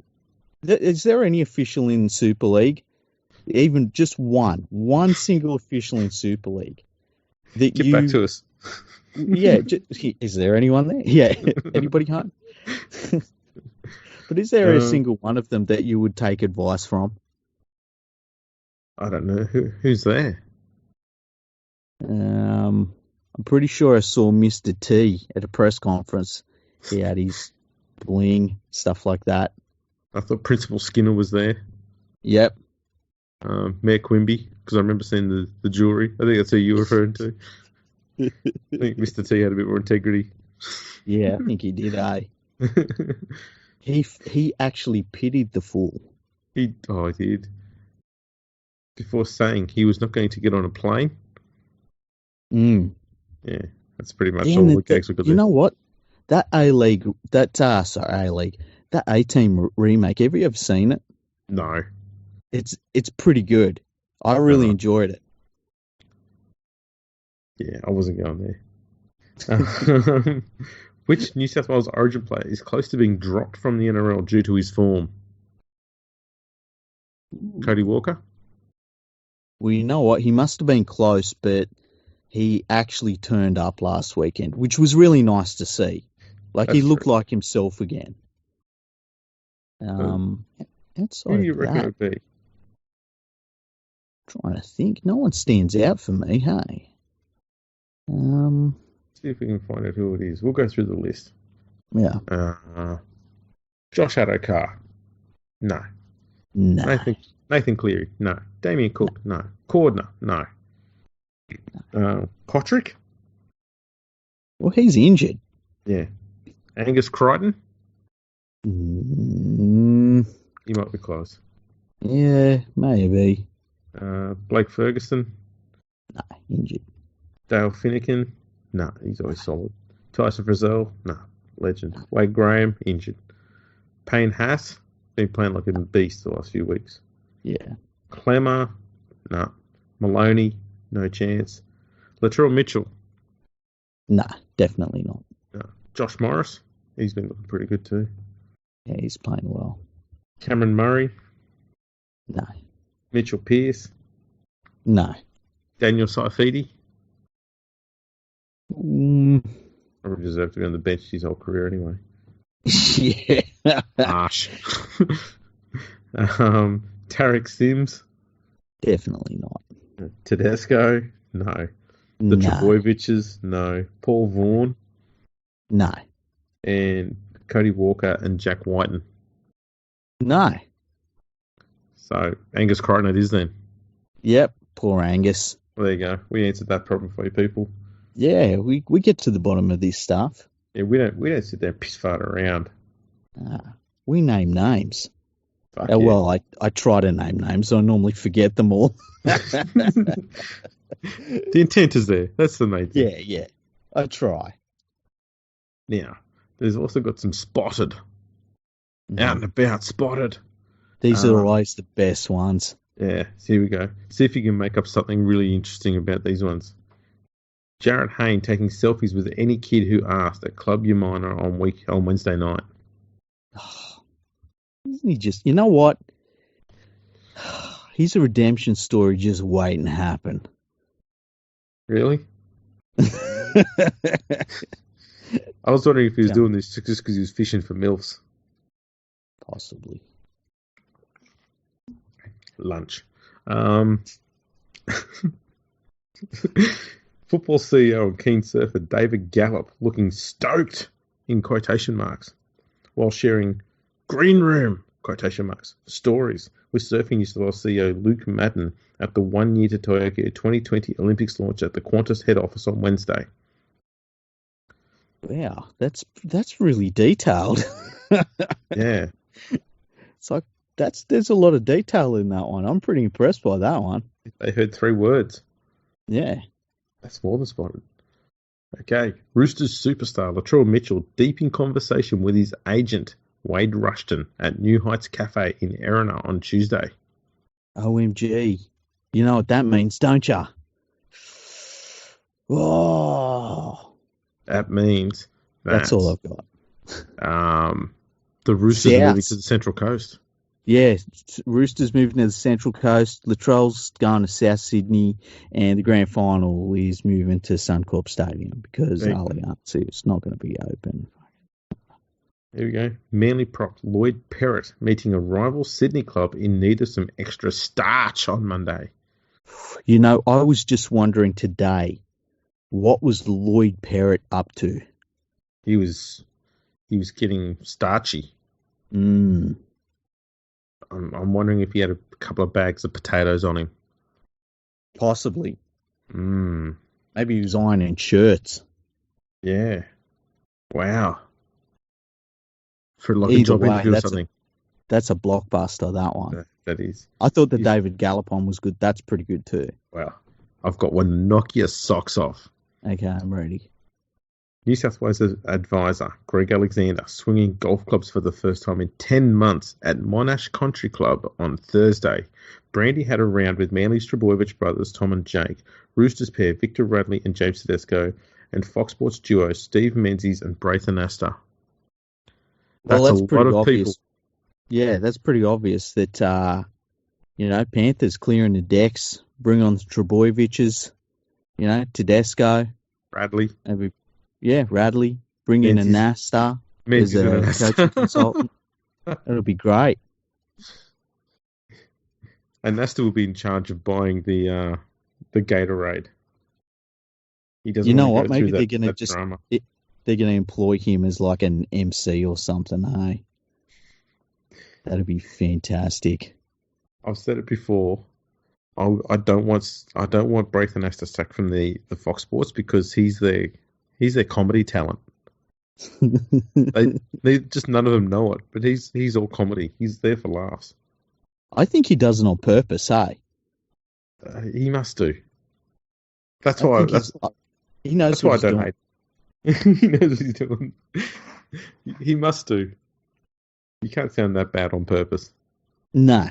[SPEAKER 2] Is there any official in Super League? Even just one single official in Super League?
[SPEAKER 1] Get back to us.
[SPEAKER 2] Yeah. Is there anyone there? Yeah. Anybody home? But is there a single one of them that you would take advice from?
[SPEAKER 1] I don't know. Who's there?
[SPEAKER 2] I'm pretty sure I saw Mr. T at a press conference. He had his bling, stuff like that.
[SPEAKER 1] I thought Principal Skinner was there.
[SPEAKER 2] Yep.
[SPEAKER 1] Mayor Quimby, because I remember seeing the jewellery. I think that's who you were referring to. I think Mr. T had a bit more integrity.
[SPEAKER 2] Yeah, I think he did, He actually pitied the fool.
[SPEAKER 1] He did. Before saying he was not going to get on a plane.
[SPEAKER 2] Mm.
[SPEAKER 1] Yeah, that's pretty much
[SPEAKER 2] Damn,
[SPEAKER 1] all the gags we got
[SPEAKER 2] you
[SPEAKER 1] there.
[SPEAKER 2] know what? That A-League, A-League, that A-Team remake, have you ever seen it?
[SPEAKER 1] No.
[SPEAKER 2] It's pretty good. I really enjoyed it.
[SPEAKER 1] Yeah, I wasn't going there. Which New South Wales Origin player is close to being dropped from the NRL due to his form? Cody Walker?
[SPEAKER 2] Well, you know what? He must have been close, but he actually turned up last weekend, which was really nice to see. Like,
[SPEAKER 1] That's
[SPEAKER 2] he looked
[SPEAKER 1] true.
[SPEAKER 2] like himself again.
[SPEAKER 1] Who
[SPEAKER 2] Outside
[SPEAKER 1] do you
[SPEAKER 2] of
[SPEAKER 1] reckon it
[SPEAKER 2] that,
[SPEAKER 1] would be?
[SPEAKER 2] trying to think, no one stands out for me, hey?
[SPEAKER 1] See if we can find out who it is. We'll go through the list.
[SPEAKER 2] Yeah.
[SPEAKER 1] Josh Adokar. No.
[SPEAKER 2] No.
[SPEAKER 1] Nathan Cleary. No. Damien Cook. No. Cordner. No. Kotrick.
[SPEAKER 2] Well, he's injured.
[SPEAKER 1] Yeah. Angus Crichton.
[SPEAKER 2] Mm,
[SPEAKER 1] You might be close.
[SPEAKER 2] yeah, maybe.
[SPEAKER 1] Blake Ferguson.
[SPEAKER 2] No, injured.
[SPEAKER 1] Dale Finnegan. No, he's always solid. Tyson Frizzell. No, legend. Wade Graham. Injured. Payne Haas. Been playing like a beast the last few weeks.
[SPEAKER 2] Yeah.
[SPEAKER 1] Clemmer. No. Maloney. No chance. Latrell Mitchell.
[SPEAKER 2] Nah, definitely not.
[SPEAKER 1] No. Josh Morris. He's been looking pretty good too.
[SPEAKER 2] Yeah, he's playing well.
[SPEAKER 1] Cameron Murray.
[SPEAKER 2] No.
[SPEAKER 1] Mitchell Pearce.
[SPEAKER 2] No.
[SPEAKER 1] Daniel Saifidi.
[SPEAKER 2] Mm,
[SPEAKER 1] Probably deserved to be on the bench his whole career anyway.
[SPEAKER 2] yeah.
[SPEAKER 1] Harsh. Tarek Sims.
[SPEAKER 2] Definitely not.
[SPEAKER 1] Tedesco. No. The Trebojeviches. No. Paul Vaughan.
[SPEAKER 2] No.
[SPEAKER 1] And Cody Walker and Jack Whiten.
[SPEAKER 2] No.
[SPEAKER 1] So Angus Crichton it is then.
[SPEAKER 2] Yep. Poor Angus.
[SPEAKER 1] Well, there you go. We answered that problem for you people.
[SPEAKER 2] Yeah, we get to the bottom of this stuff.
[SPEAKER 1] Yeah, we don't sit there and piss fart around.
[SPEAKER 2] We name names.
[SPEAKER 1] Fuck yeah.
[SPEAKER 2] Well, I try to name names. I normally forget them all.
[SPEAKER 1] The intent is there. That's the main thing.
[SPEAKER 2] Yeah. I try.
[SPEAKER 1] Now, there's also got some spotted. Mm-hmm. Out and about spotted.
[SPEAKER 2] These are always the best ones.
[SPEAKER 1] Yeah, so here we go. See if you can make up something really interesting about these ones. Jarrett Hayne taking selfies with any kid who asked at Club Umina on Wednesday night.
[SPEAKER 2] Oh, isn't he just... You know what? He's a redemption story just waiting to happen.
[SPEAKER 1] Really? I was wondering if he was doing this just because he was fishing for MILFs.
[SPEAKER 2] Possibly.
[SPEAKER 1] Lunch. Football CEO and keen surfer David Gallop looking stoked in quotation marks while sharing green room quotation marks stories with Surfing New South Wales CEO Luke Madden at the 1 year to Tokyo 2020 Olympics launch at the Qantas head office on Wednesday.
[SPEAKER 2] Wow, that's really detailed.
[SPEAKER 1] Yeah.
[SPEAKER 2] It's like there's a lot of detail in that one. I'm pretty impressed by that one.
[SPEAKER 1] They heard 3 words.
[SPEAKER 2] Yeah.
[SPEAKER 1] That's more than spotted. Okay. Roosters superstar Latrell Mitchell deep in conversation with his agent Wade Rushton at New Heights Cafe in Erina on Tuesday.
[SPEAKER 2] OMG. You know what that means, don't you? Oh.
[SPEAKER 1] That means
[SPEAKER 2] that's all I've got.
[SPEAKER 1] The Roosters are moving to the Central Coast.
[SPEAKER 2] Yeah, Roosters moving to the Central Coast. Latrell's going to South Sydney, and the grand final is moving to Suncorp Stadium because Allianz is not going to be open.
[SPEAKER 1] There we go. Manly prop Lloyd Perrott meeting a rival Sydney club in need of some extra starch on Monday.
[SPEAKER 2] You know, I was just wondering today, what was Lloyd Perrott up to?
[SPEAKER 1] He was getting starchy. I'm wondering if he had a couple of bags of potatoes on him.
[SPEAKER 2] Possibly. Maybe he was ironing shirts.
[SPEAKER 1] Yeah. Wow. For like a job interview or something.
[SPEAKER 2] That's a blockbuster, that one.
[SPEAKER 1] That is.
[SPEAKER 2] I thought the David Gallup one was good. That's pretty good too.
[SPEAKER 1] Wow. I've got one to knock your socks off.
[SPEAKER 2] Okay, I'm ready.
[SPEAKER 1] New South Wales advisor Greg Alexander swinging golf clubs for the first time in 10 months at Monash Country Club on Thursday. Brandy had a round with Manly's Trebojevic brothers Tom and Jake, Roosters pair Victor Radley and James Tedesco, and Fox Sports duo Steve Menzies and Braithen Astor. That's pretty obvious. People.
[SPEAKER 2] Yeah, that's pretty obvious that, Panthers clearing the decks, bring on the Trebojeviches, Tedesco.
[SPEAKER 1] Radley.
[SPEAKER 2] Radley. Bring in a Nasta as a coaching consultant. That'll be great.
[SPEAKER 1] And Nasta will be in charge of buying the Gatorade. He doesn't.
[SPEAKER 2] You know what? Maybe they're going to they're going to employ him as like an MC or something. Hey, that'd be fantastic.
[SPEAKER 1] I've said it before. I don't want Braithen Astor sacked from the Fox Sports because he's their comedy talent. they just none of them know it, but he's all comedy. He's there for laughs.
[SPEAKER 2] I think he does it on purpose. Hey,
[SPEAKER 1] he must do. That's why.
[SPEAKER 2] He knows. That's why I don't hate.
[SPEAKER 1] He knows what he's doing. He must do. You can't sound that bad on purpose.
[SPEAKER 2] No.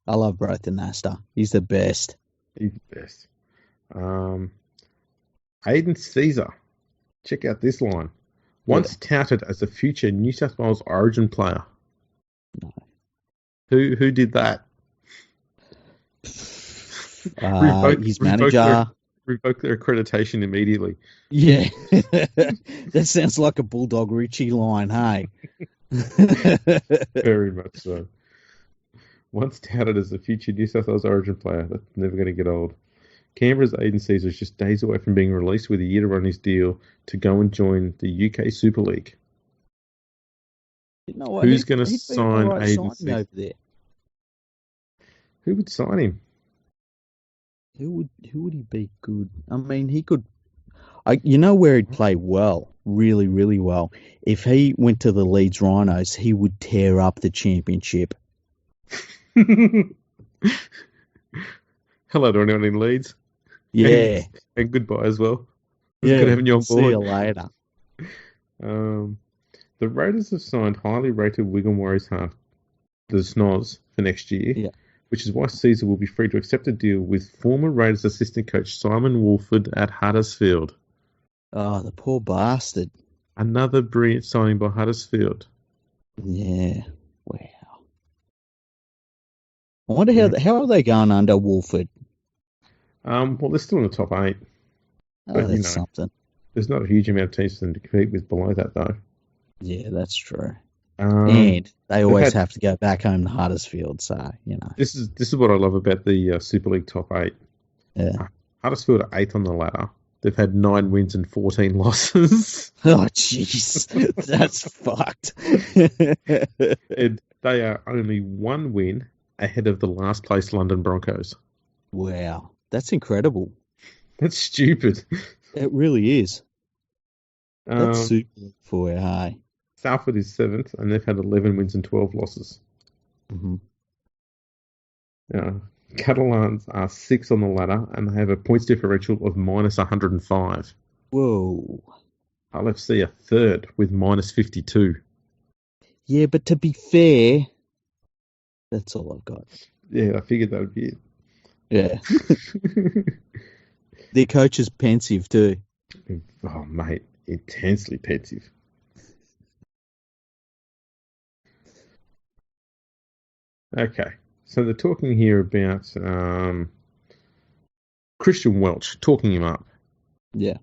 [SPEAKER 2] I love Braithen Astor. He's the best.
[SPEAKER 1] He's the best. Hayden Caesar. Check out this line. Once touted as a future New South Wales Origin player.
[SPEAKER 2] No.
[SPEAKER 1] Who did that?
[SPEAKER 2] His manager.
[SPEAKER 1] Revoke their accreditation immediately.
[SPEAKER 2] Yeah. That sounds like a Bulldog Richie line, hey?
[SPEAKER 1] Very much so. Once touted as a future New South Wales Origin player, that's never going to get old. Canberra's Aiden Caesar is just days away from being released with a year to run his deal to go and join the UK Super League.
[SPEAKER 2] You know what?
[SPEAKER 1] Who's going to sign Aiden Caesar?
[SPEAKER 2] Over there?
[SPEAKER 1] Who would sign him?
[SPEAKER 2] Who would he be good? I mean, he could. You know where he'd play well, really, really well. If he went to the Leeds Rhinos, he would tear up the championship.
[SPEAKER 1] Hello to anyone in Leeds.
[SPEAKER 2] Yeah.
[SPEAKER 1] And goodbye as well.
[SPEAKER 2] Yeah.
[SPEAKER 1] Good having you on board.
[SPEAKER 2] See you later.
[SPEAKER 1] The Raiders have signed highly rated Wigan Warriors half, the Snoz, for next year, which is why Caesar will be free to accept a deal with former Raiders assistant coach Simon Wolford at Huddersfield.
[SPEAKER 2] Oh, the poor bastard.
[SPEAKER 1] Another brilliant signing by Huddersfield.
[SPEAKER 2] Yeah. Wow. I wonder how are they going under Wolford?
[SPEAKER 1] Well, they're still in the top 8.
[SPEAKER 2] Oh, but, that's something.
[SPEAKER 1] There's not a huge amount of teams to compete with below that, though.
[SPEAKER 2] Yeah, that's true. And they always have to go back home to Huddersfield, so,
[SPEAKER 1] This is what I love about the Super League top 8.
[SPEAKER 2] Yeah.
[SPEAKER 1] Huddersfield are 8th on the ladder. They've had 9 wins and 14 losses.
[SPEAKER 2] Oh, jeez. That's fucked.
[SPEAKER 1] And they are only 1 win ahead of the last place London Broncos.
[SPEAKER 2] Wow. That's incredible.
[SPEAKER 1] That's stupid.
[SPEAKER 2] It really is. That's super for you, hey?
[SPEAKER 1] Salford is 7th, and they've had 11 wins and 12 losses.
[SPEAKER 2] Mm-hmm.
[SPEAKER 1] Catalans are 6th on the ladder, and they have a points differential of minus 105.
[SPEAKER 2] Whoa.
[SPEAKER 1] LFC are 3rd with minus 52.
[SPEAKER 2] Yeah, but to be fair, that's all I've got.
[SPEAKER 1] Yeah, I figured that would be it.
[SPEAKER 2] Yeah. Their coach is pensive too.
[SPEAKER 1] Oh, mate, intensely pensive. Okay, so they're talking here about Christian Welch, talking him up.
[SPEAKER 2] Yeah.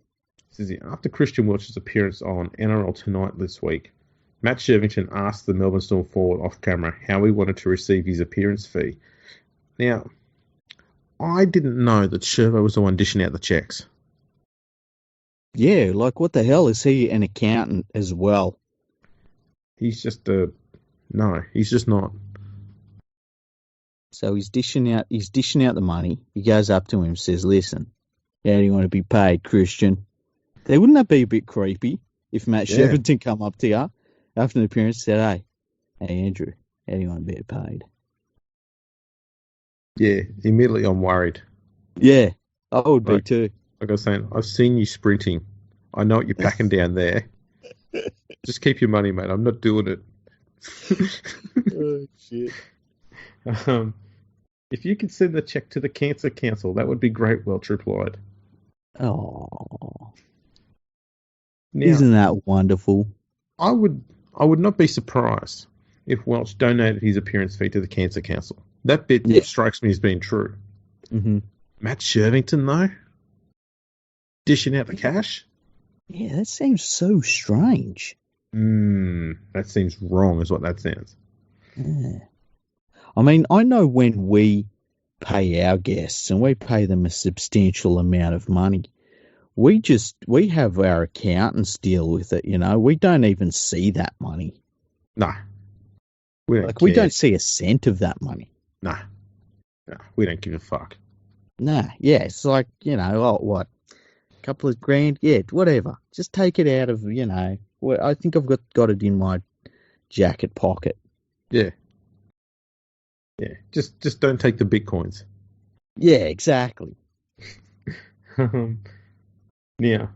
[SPEAKER 1] Says here, after Christian Welch's appearance on NRL Tonight this week, Matt Shirvington asked the Melbourne Storm forward off camera how he wanted to receive his appearance fee. Now, I didn't know that Shervo was the one dishing out the checks.
[SPEAKER 2] Yeah, like what the hell? Is he an accountant as well?
[SPEAKER 1] He's just no, he's just not.
[SPEAKER 2] So he's dishing out the money. He goes up to him, says, "Listen, how do you want to be paid, Christian?" Wouldn't that be a bit creepy if Matt Shirvington come up to you after an appearance and said, "Hey, Hey, Andrew, how do you want to be paid?
[SPEAKER 1] Yeah, immediately I'm worried.
[SPEAKER 2] Yeah, I would be
[SPEAKER 1] Like,
[SPEAKER 2] too.
[SPEAKER 1] like I was saying, I've seen you sprinting. I know what you're packing down there. Just keep your money, mate. I'm not doing it.
[SPEAKER 2] Oh, shit.
[SPEAKER 1] um, if you could send the check to the Cancer Council, that would be great, Welch replied.
[SPEAKER 2] Oh,
[SPEAKER 1] Now,
[SPEAKER 2] isn't that wonderful?
[SPEAKER 1] I would not be surprised if Welch donated his appearance fee to the Cancer Council. That bit
[SPEAKER 2] Yeah.
[SPEAKER 1] strikes me as being true.
[SPEAKER 2] Mm-hmm.
[SPEAKER 1] Matt Shervington, though, dishing out the cash?
[SPEAKER 2] Yeah, that seems so strange.
[SPEAKER 1] That seems wrong, is what that sounds.
[SPEAKER 2] Yeah. I mean, I know when we pay our guests and we pay them a substantial amount of money, we have our accountants deal with it, you know. We don't even see that money.
[SPEAKER 1] No, we don't
[SPEAKER 2] Like,
[SPEAKER 1] care.
[SPEAKER 2] we don't see a cent of that money.
[SPEAKER 1] No, we don't give a fuck.
[SPEAKER 2] Nah, yeah, it's like, you know, oh, what, a couple of grand? Yeah, whatever. Just take it out of, you know, well, I think I've got it in my jacket pocket.
[SPEAKER 1] Yeah. Yeah, just don't take the bitcoins.
[SPEAKER 2] Yeah, exactly.
[SPEAKER 1] Now,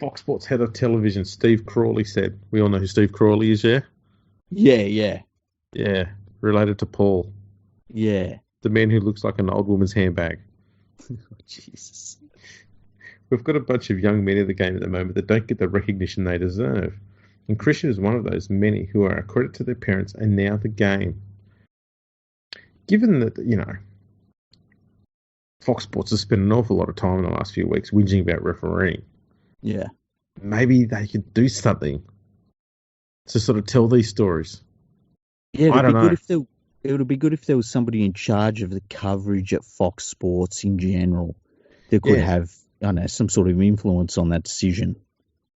[SPEAKER 1] Fox Sports head of television Steve Crawley said, we all know who Steve Crawley is, yeah?
[SPEAKER 2] Yeah.
[SPEAKER 1] Yeah, related to Paul,
[SPEAKER 2] Yeah.
[SPEAKER 1] the man who looks like an old woman's handbag.
[SPEAKER 2] Oh, Jesus.
[SPEAKER 1] We've got a bunch of young men in the game at the moment that don't get the recognition they deserve. And Christian is one of those many who are a credit to their parents and now the game. Given that, you know, Fox Sports has spent an awful lot of time in the last few weeks whinging about refereeing.
[SPEAKER 2] Yeah.
[SPEAKER 1] Maybe they could do something to sort of tell these stories.
[SPEAKER 2] Yeah,
[SPEAKER 1] I don't know.
[SPEAKER 2] It would be good if there was somebody in charge of the coverage at Fox Sports in general that could have, I don't know, some sort of influence on that decision.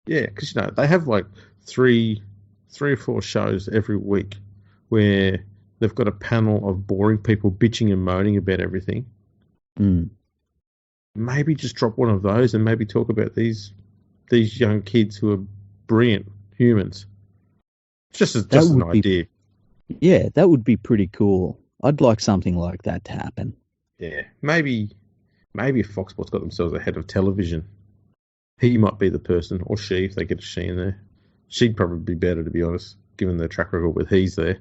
[SPEAKER 1] Yeah, because, you know, they have like three or four shows every week where they've got a panel of boring people bitching and moaning about everything.
[SPEAKER 2] Mm.
[SPEAKER 1] Maybe just drop one of those and maybe talk about these young kids who are brilliant humans. Just an idea.
[SPEAKER 2] Yeah, that would be pretty cool. I'd like something like that to happen.
[SPEAKER 1] Yeah, maybe if Fox Sports got themselves a head of television, he might be the person, or she, if they get a she in there. She'd probably be better, to be honest, given the track record with he's there.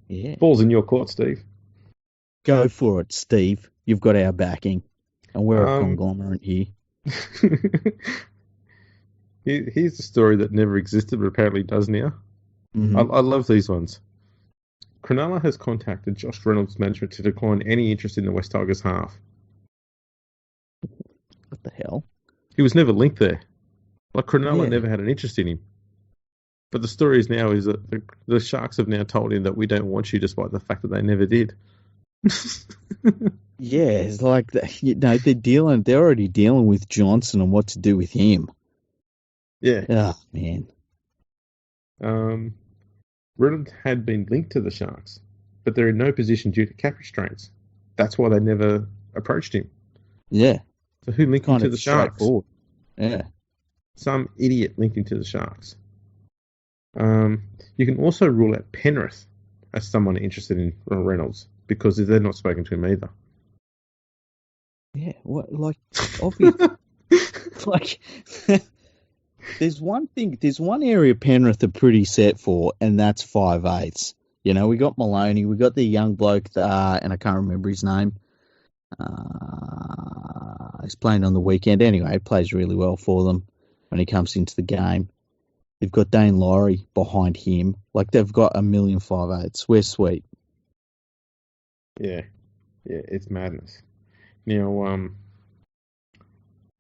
[SPEAKER 2] Yeah.
[SPEAKER 1] Ball's in your court, Steve.
[SPEAKER 2] Go for it, Steve. You've got our backing. And we're a conglomerate here.
[SPEAKER 1] Here's a story that never existed, but apparently does now.
[SPEAKER 2] Mm-hmm.
[SPEAKER 1] I love these ones. Cronulla has contacted Josh Reynolds' management to decline any interest in the West Tigers half.
[SPEAKER 2] What the hell?
[SPEAKER 1] He was never linked there. Like, Cronulla never had an interest in him. But the story is now is that the Sharks have now told him that we don't want you, despite the fact that they never did.
[SPEAKER 2] Yeah, it's like, you know, they're already dealing with Johnson and what to do with him.
[SPEAKER 1] Yeah.
[SPEAKER 2] Oh, man.
[SPEAKER 1] Reynolds had been linked to the Sharks, but they're in no position due to cap restraints. That's why they never approached him.
[SPEAKER 2] Yeah.
[SPEAKER 1] So who linked him to the Sharks?
[SPEAKER 2] Yeah.
[SPEAKER 1] Some idiot linked him to the Sharks. You can also rule out Penrith as someone interested in Reynolds because they're not spoken to him either.
[SPEAKER 2] Yeah, what, like, obviously, like, there's one area Penrith are pretty set for, and that's 5'8". You know, we got Maloney, we got the young bloke, and I can't remember his name. He's playing on the weekend. Anyway, he plays really well for them when he comes into the game. They've got Dane Laurie behind him. Like, they've got 1,000,000 5'8". We're sweet.
[SPEAKER 1] Yeah, it's madness. Now,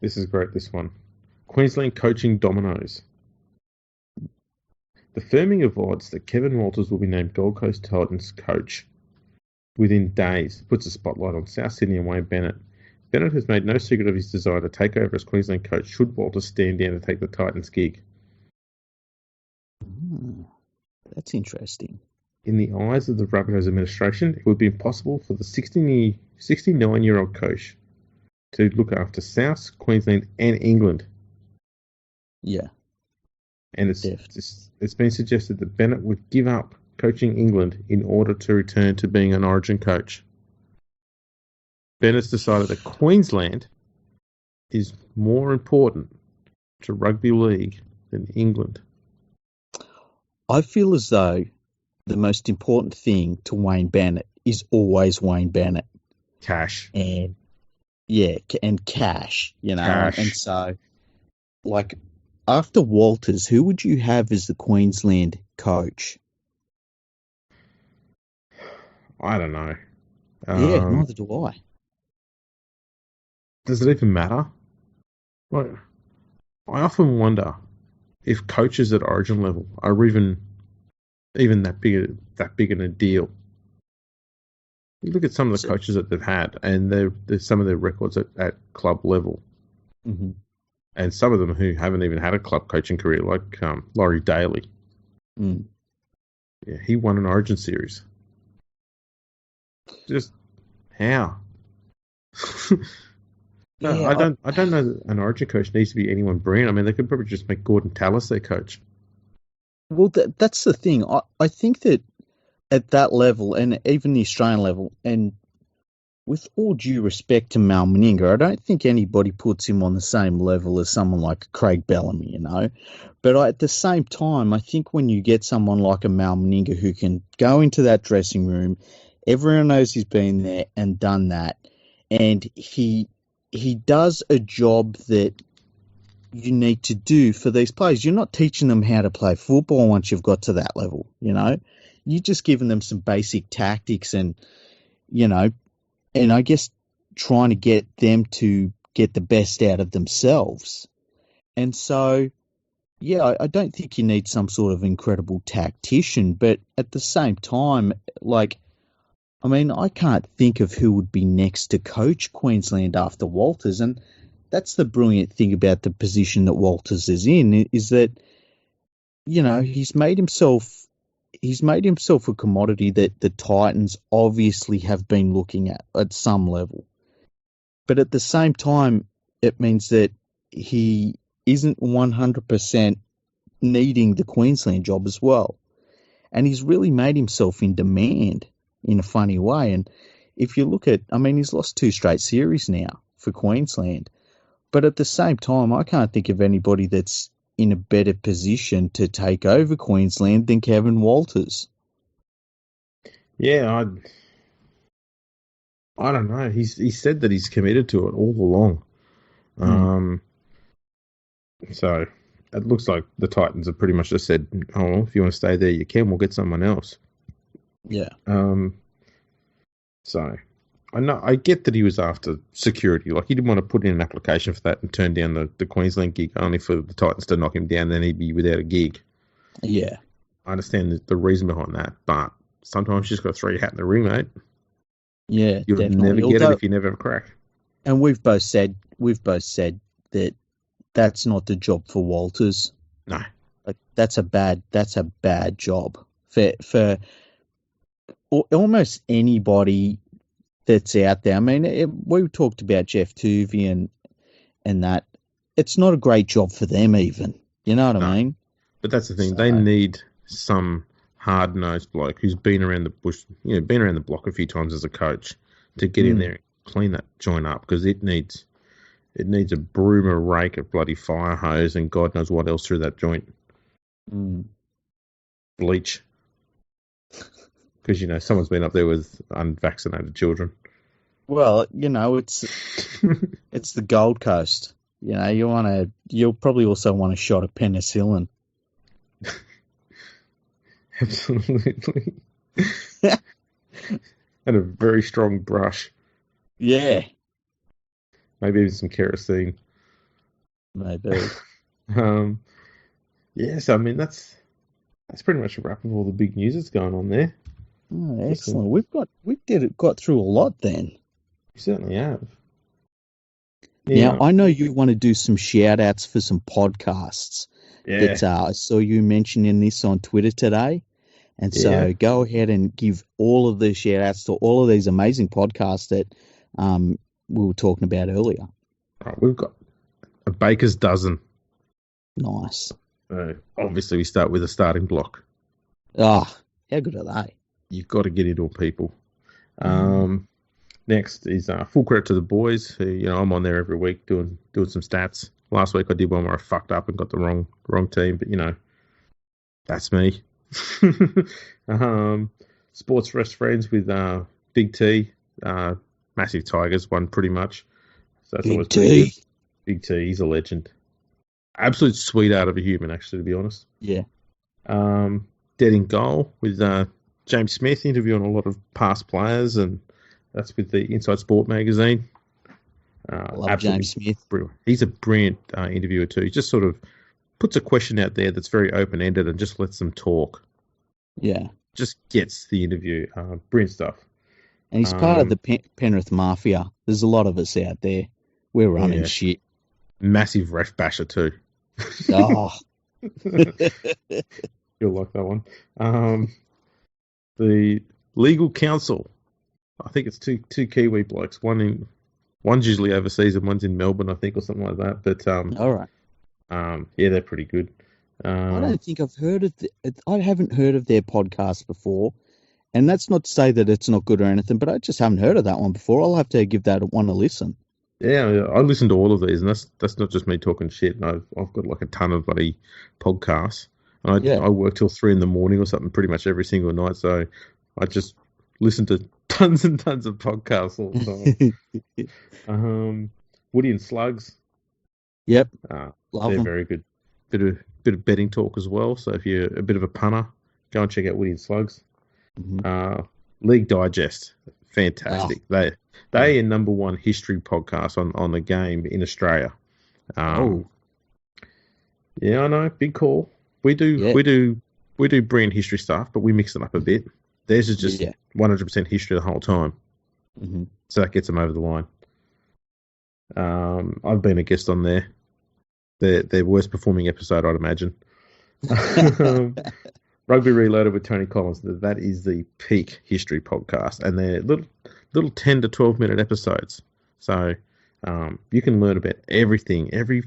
[SPEAKER 1] this is great, this one. Queensland coaching dominoes. The firming of odds that Kevin Walters will be named Gold Coast Titans coach within days puts a spotlight on South Sydney and Wayne Bennett. Bennett has made no secret of his desire to take over as Queensland coach should Walters stand down to take the Titans gig.
[SPEAKER 2] That's interesting.
[SPEAKER 1] In the eyes of the Rabbitohs administration, it would be impossible for the 69-year-old coach to look after South, Queensland and England.
[SPEAKER 2] Yeah.
[SPEAKER 1] And it's been suggested that Bennett would give up coaching England in order to return to being an Origin coach. Bennett's decided that Queensland is more important to rugby league than England.
[SPEAKER 2] I feel as though the most important thing to Wayne Bennett is always Wayne Bennett.
[SPEAKER 1] Cash.
[SPEAKER 2] And cash,
[SPEAKER 1] Cash.
[SPEAKER 2] And so, after Walters, who would you have as the Queensland coach?
[SPEAKER 1] I don't know.
[SPEAKER 2] Neither do I.
[SPEAKER 1] Does it even matter? I often wonder if coaches at Origin level are even that big in a deal. You look at some of the coaches that they've had, and there's some of their records at club level.
[SPEAKER 2] Mm-hmm.
[SPEAKER 1] And some of them who haven't even had a club coaching career, like Laurie Daly.
[SPEAKER 2] Mm.
[SPEAKER 1] Yeah, he won an Origin series. Just how? No, I don't know that an Origin coach needs to be anyone brilliant. I mean, they could probably just make Gordon Tallis their coach.
[SPEAKER 2] Well, that's the thing. I think that at that level, and even the Australian level, and with all due respect to Mal Meninga, I don't think anybody puts him on the same level as someone like Craig Bellamy, But at the same time, I think when you get someone like a Mal Meninga who can go into that dressing room, everyone knows he's been there and done that, and he does a job that you need to do for these players. You're not teaching them how to play football once you've got to that level, You're just giving them some basic tactics and I guess trying to get them to get the best out of themselves. And so, I don't think you need some sort of incredible tactician, but at the same time, I can't think of who would be next to coach Queensland after Walters. And that's the brilliant thing about the position that Walters is in, is that, he's made himself a commodity that the Titans obviously have been looking at some level. But at the same time, it means that he isn't 100% needing the Queensland job as well. And he's really made himself in demand in a funny way. And if you look at, he's lost 2 straight series now for Queensland. But at the same time, I can't think of anybody that's in a better position to take over Queensland than Kevin Walters.
[SPEAKER 1] Yeah, I don't know. He said that he's committed to it all along. So it looks like the Titans have pretty much just said, "Oh, well, if you want to stay there, you can. We'll get someone else."
[SPEAKER 2] Yeah.
[SPEAKER 1] So I get that he was after security. Like, he didn't want to put in an application for that and turn down the Queensland gig only for the Titans to knock him down, then he'd be without a gig.
[SPEAKER 2] Yeah.
[SPEAKER 1] I understand the reason behind that, but sometimes you just got to throw your hat in the ring, mate.
[SPEAKER 2] Yeah,
[SPEAKER 1] You'll never get it if you never have a crack.
[SPEAKER 2] And we've both said that that's not the job for Walters.
[SPEAKER 1] No.
[SPEAKER 2] That's a bad job for almost anybody that's out there. We talked about Jeff Tuvey and that. It's not a great job for them even. You know what I mean?
[SPEAKER 1] But that's the thing. So, they need some hard-nosed bloke who's been around the bush, been around the block a few times as a coach to get in there and clean that joint up, because it needs a broom, a rake, a bloody fire hose, and God knows what else through that joint. Bleach. Because, someone's been up there with unvaccinated children.
[SPEAKER 2] Well, it's it's the Gold Coast. You'll probably also want a shot of penicillin.
[SPEAKER 1] Absolutely. And a very strong brush.
[SPEAKER 2] Yeah.
[SPEAKER 1] Maybe even some kerosene.
[SPEAKER 2] Maybe.
[SPEAKER 1] Yes, that's pretty much a wrap of all the big news that's going on there.
[SPEAKER 2] Oh, excellent. We got through a lot then.
[SPEAKER 1] We certainly have.
[SPEAKER 2] Yeah. Now, I know you want to do some shout-outs for some podcasts.
[SPEAKER 1] Yeah.
[SPEAKER 2] That I saw you mentioning this on Twitter today. And so go ahead and give all of the shout-outs to all of these amazing podcasts that we were talking about earlier.
[SPEAKER 1] Right, we've got a baker's dozen.
[SPEAKER 2] Nice.
[SPEAKER 1] Obviously, we start with a starting block.
[SPEAKER 2] Oh, how good are they?
[SPEAKER 1] You've got to get into people. Next is full credit to the boys. Who, I'm on there every week doing some stats. Last week I did one where I fucked up and got the wrong team, but that's me. Sports Rest Friends with Big T, Massive Tigers won pretty much. So that's always pretty good. Big T, he's a legend. Absolute sweetheart of a human, actually, to be honest.
[SPEAKER 2] Yeah.
[SPEAKER 1] Dead in Goal with James Smith interviewing a lot of past players, and that's with the Inside Sport magazine.
[SPEAKER 2] Love James Smith.
[SPEAKER 1] Brilliant. He's a brilliant interviewer too. He just sort of puts a question out there that's very open-ended and just lets them talk.
[SPEAKER 2] Yeah.
[SPEAKER 1] Just gets the interview. Brilliant stuff.
[SPEAKER 2] And he's part of the Penrith Mafia. There's a lot of us out there. We're running shit.
[SPEAKER 1] Massive ref basher too.
[SPEAKER 2] Oh.
[SPEAKER 1] You'll like that one. The legal counsel. I think it's two Kiwi blokes. One's usually overseas and one's in Melbourne, I think, or something like that. But
[SPEAKER 2] all right.
[SPEAKER 1] Yeah, they're pretty good.
[SPEAKER 2] I don't think I've heard of. I haven't heard of their podcast before, and that's not to say that it's not good or anything. But I just haven't heard of that one before. I'll have to give that one a listen.
[SPEAKER 1] Yeah, I listen to all of these, and that's not just me talking shit. And I've got like a ton of bloody podcasts. And I work till 3 a.m. or something pretty much every single night. So I just listen to tons and tons of podcasts all the time. Woody and Slugs.
[SPEAKER 2] Yep.
[SPEAKER 1] Love they're them. Very good. Bit of betting talk as well. So if you're a bit of a punter, go and check out Woody and Slugs. Mm-hmm. League Digest. Fantastic. Oh. They are number one history podcast on the game in Australia. Yeah, I know. Big call. We do brilliant history stuff, but we mix it up a bit. Theirs is just 100% history the whole time.
[SPEAKER 2] Mm-hmm.
[SPEAKER 1] So that gets them over the line. I've been a guest on there. Their worst performing episode, I'd imagine. Rugby Reloaded with Tony Collins. That is the peak history podcast, and they're little 10 to 12 minute episodes. So you can learn about everything, every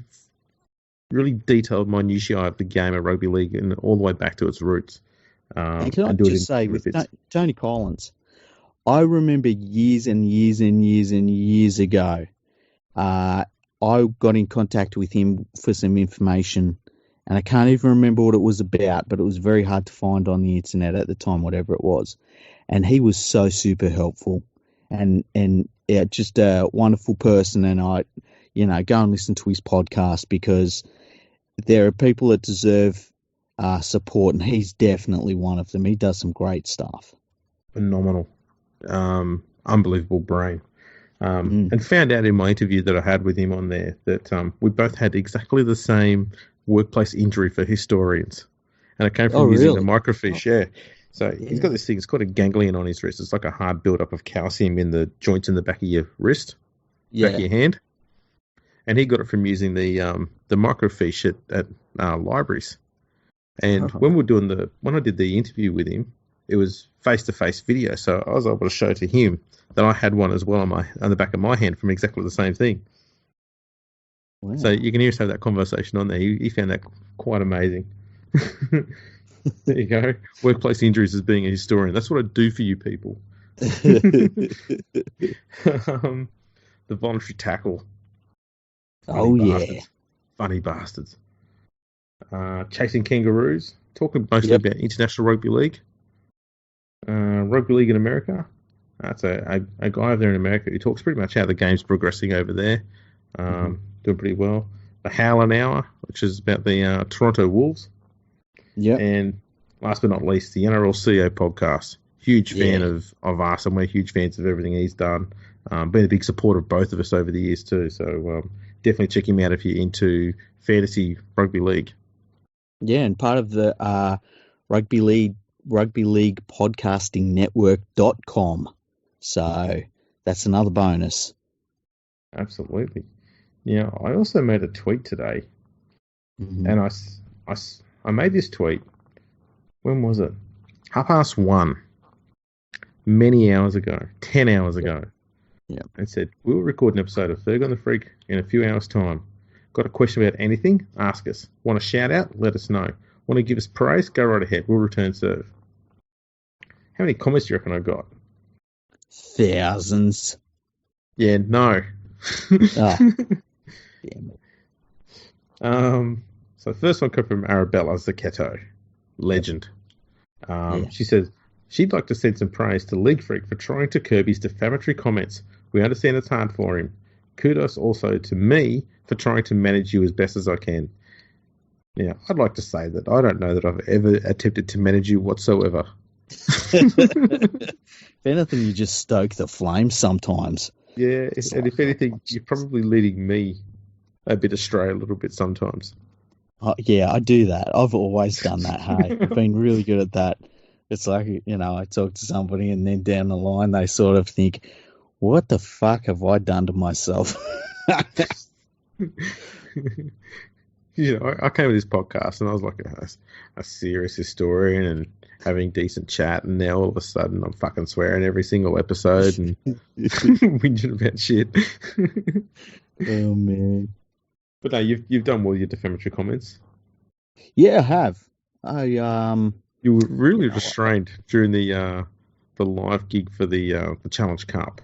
[SPEAKER 1] really detailed minutiae of the game of rugby league, and all the way back to its roots.
[SPEAKER 2] And can I just say, with Tony Collins, I remember years and years and years and years ago, I got in contact with him for some information, and I can't even remember what it was about, but it was very hard to find on the internet at the time, whatever it was. And he was so super helpful, and just a wonderful person. And I, go and listen to his podcast, because there are people that deserve support, and he's definitely one of them. He does some great stuff.
[SPEAKER 1] Phenomenal. Unbelievable brain. And found out in my interview that I had with him on there that we both had exactly the same workplace injury for historians. And it came from using the microfiche, So he's got this thing, it's called a ganglion on his wrist. It's like a hard build-up of calcium in the joints in the back of your wrist, back of your hand. And he got it from using the microfiche at libraries. And when I did the interview with him, it was face-to-face video, so I was able to show to him that I had one as well on the back of my hand from exactly the same thing. Wow. So you can hear us have that conversation on there. He found that quite amazing. There you go. Workplace injuries as being a historian. That's what I do for you people. The voluntary tackle. Funny bastards. Chasing Kangaroos. Talking mostly about International Rugby League. Rugby League in America. That's a guy over there in America who talks pretty much how the game's progressing over there. Doing pretty well. The Howlin' Hour, which is about the Toronto Wolves.
[SPEAKER 2] Yeah.
[SPEAKER 1] And last but not least, the NRL CEO podcast. Huge fan of us, and we're huge fans of everything he's done. Been a big supporter of both of us over the years too. So definitely check him out if you're into fantasy rugby league.
[SPEAKER 2] Yeah, and part of the Rugby League Podcasting Network.com. So that's another bonus.
[SPEAKER 1] Absolutely. Yeah, I also made a tweet today, and I made this tweet. When was it? 1:30. Many hours ago, 10 hours ago.
[SPEAKER 2] Yeah.
[SPEAKER 1] And said, we'll record an episode of Ferg on the Freak in a few hours' time. Got a question about anything? Ask us. Want a shout out? Let us know. Want to give us praise? Go right ahead. We'll return serve. How many comments do you reckon I got?
[SPEAKER 2] Thousands.
[SPEAKER 1] Yeah, no.
[SPEAKER 2] Damn it.
[SPEAKER 1] So the first one comes from Arabella Zaccheto. Legend. She says she'd like to send some praise to League Freak for trying to curb his defamatory comments. We understand it's hard for him. Kudos also to me for trying to manage you as best as I can. Now, I'd like to say that I don't know that I've ever attempted to manage you whatsoever.
[SPEAKER 2] If anything, you just stoke the flame sometimes.
[SPEAKER 1] Yeah, and if anything, you're probably leading me a bit astray a little bit sometimes.
[SPEAKER 2] Yeah, I do that. I've always done that, hey. I've been really good at that. It's like, I talk to somebody and then down the line they sort of think, what the fuck have I done to myself?
[SPEAKER 1] I came to this podcast and I was like a serious historian and having decent chat, and now all of a sudden I'm fucking swearing every single episode and whinging about shit.
[SPEAKER 2] Oh, man.
[SPEAKER 1] But no, you've done well your defamatory comments.
[SPEAKER 2] Yeah, I have.
[SPEAKER 1] You were really restrained during the live gig for the Challenge Cup.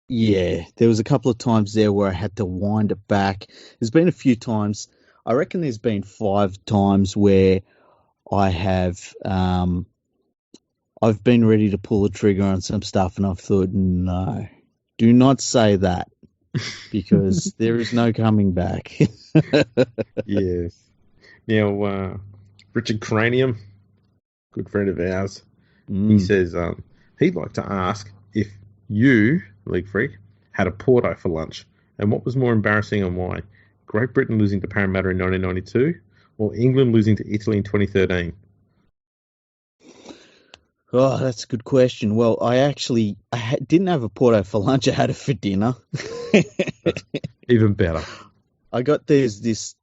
[SPEAKER 2] Yeah, there was a couple of times there where I had to wind it back. There's been a few times. I reckon there's been 5 times where I have I've been ready to pull the trigger on some stuff and I've thought, no, do not say that because there is no coming back.
[SPEAKER 1] Yes. Now, Richard Cranium, good friend of ours, he says he'd like to ask if you, League Freak, had a Porto for lunch, and what was more embarrassing and why? Great Britain losing to Parramatta in 1992 or England losing to Italy in 2013?
[SPEAKER 2] Oh, that's a good question. Well, I didn't have a Porto for lunch. I had it for dinner.
[SPEAKER 1] Even better.
[SPEAKER 2] I got there's this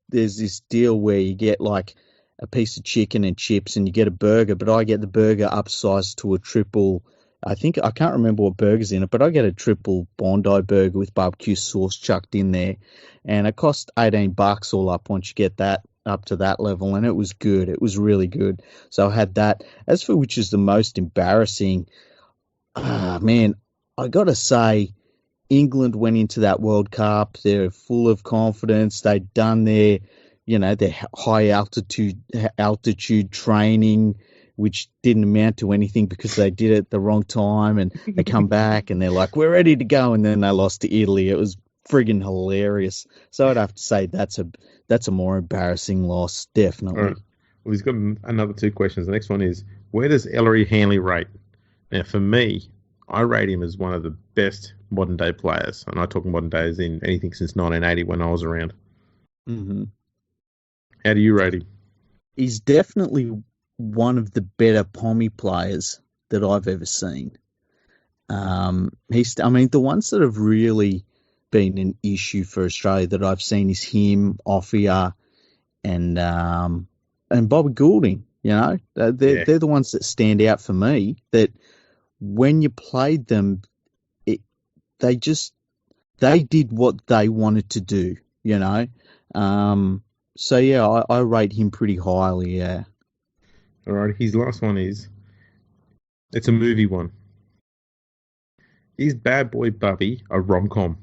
[SPEAKER 2] deal where you get like a piece of chicken and chips and you get a burger, but I get the burger upsized to a triple. I can't remember what burger's in it, but I get a triple Bondi burger with barbecue sauce chucked in there, and it cost $18 all up once you get that up to that level, and it was good. It was really good. So I had that. As for which is the most embarrassing, man, I got to say, England went into that World Cup. They're full of confidence. They'd done their high altitude training, which didn't amount to anything because they did it at the wrong time, and they come back and they're like, we're ready to go, and then they lost to Italy. It was friggin' hilarious. So I'd have to say that's a more embarrassing loss, definitely.
[SPEAKER 1] All right. Well, he's got another 2 questions. The next one is, where does Ellery Hanley rate? Now, for me, I rate him as one of the best modern-day players, and I talk modern day as in anything since 1980 when I was around. Mm-hmm. How do you rate him?
[SPEAKER 2] He's definitely one of the better Pommy players that I've ever seen. The ones that have really been an issue for Australia that I've seen is him, Offia, and Bobby Goulding. They're the ones that stand out for me. That when you played them, they did what they wanted to do. So yeah, I rate him pretty highly. Yeah.
[SPEAKER 1] All right, his last one it's a movie one. Is Bad Boy Bubby a rom-com?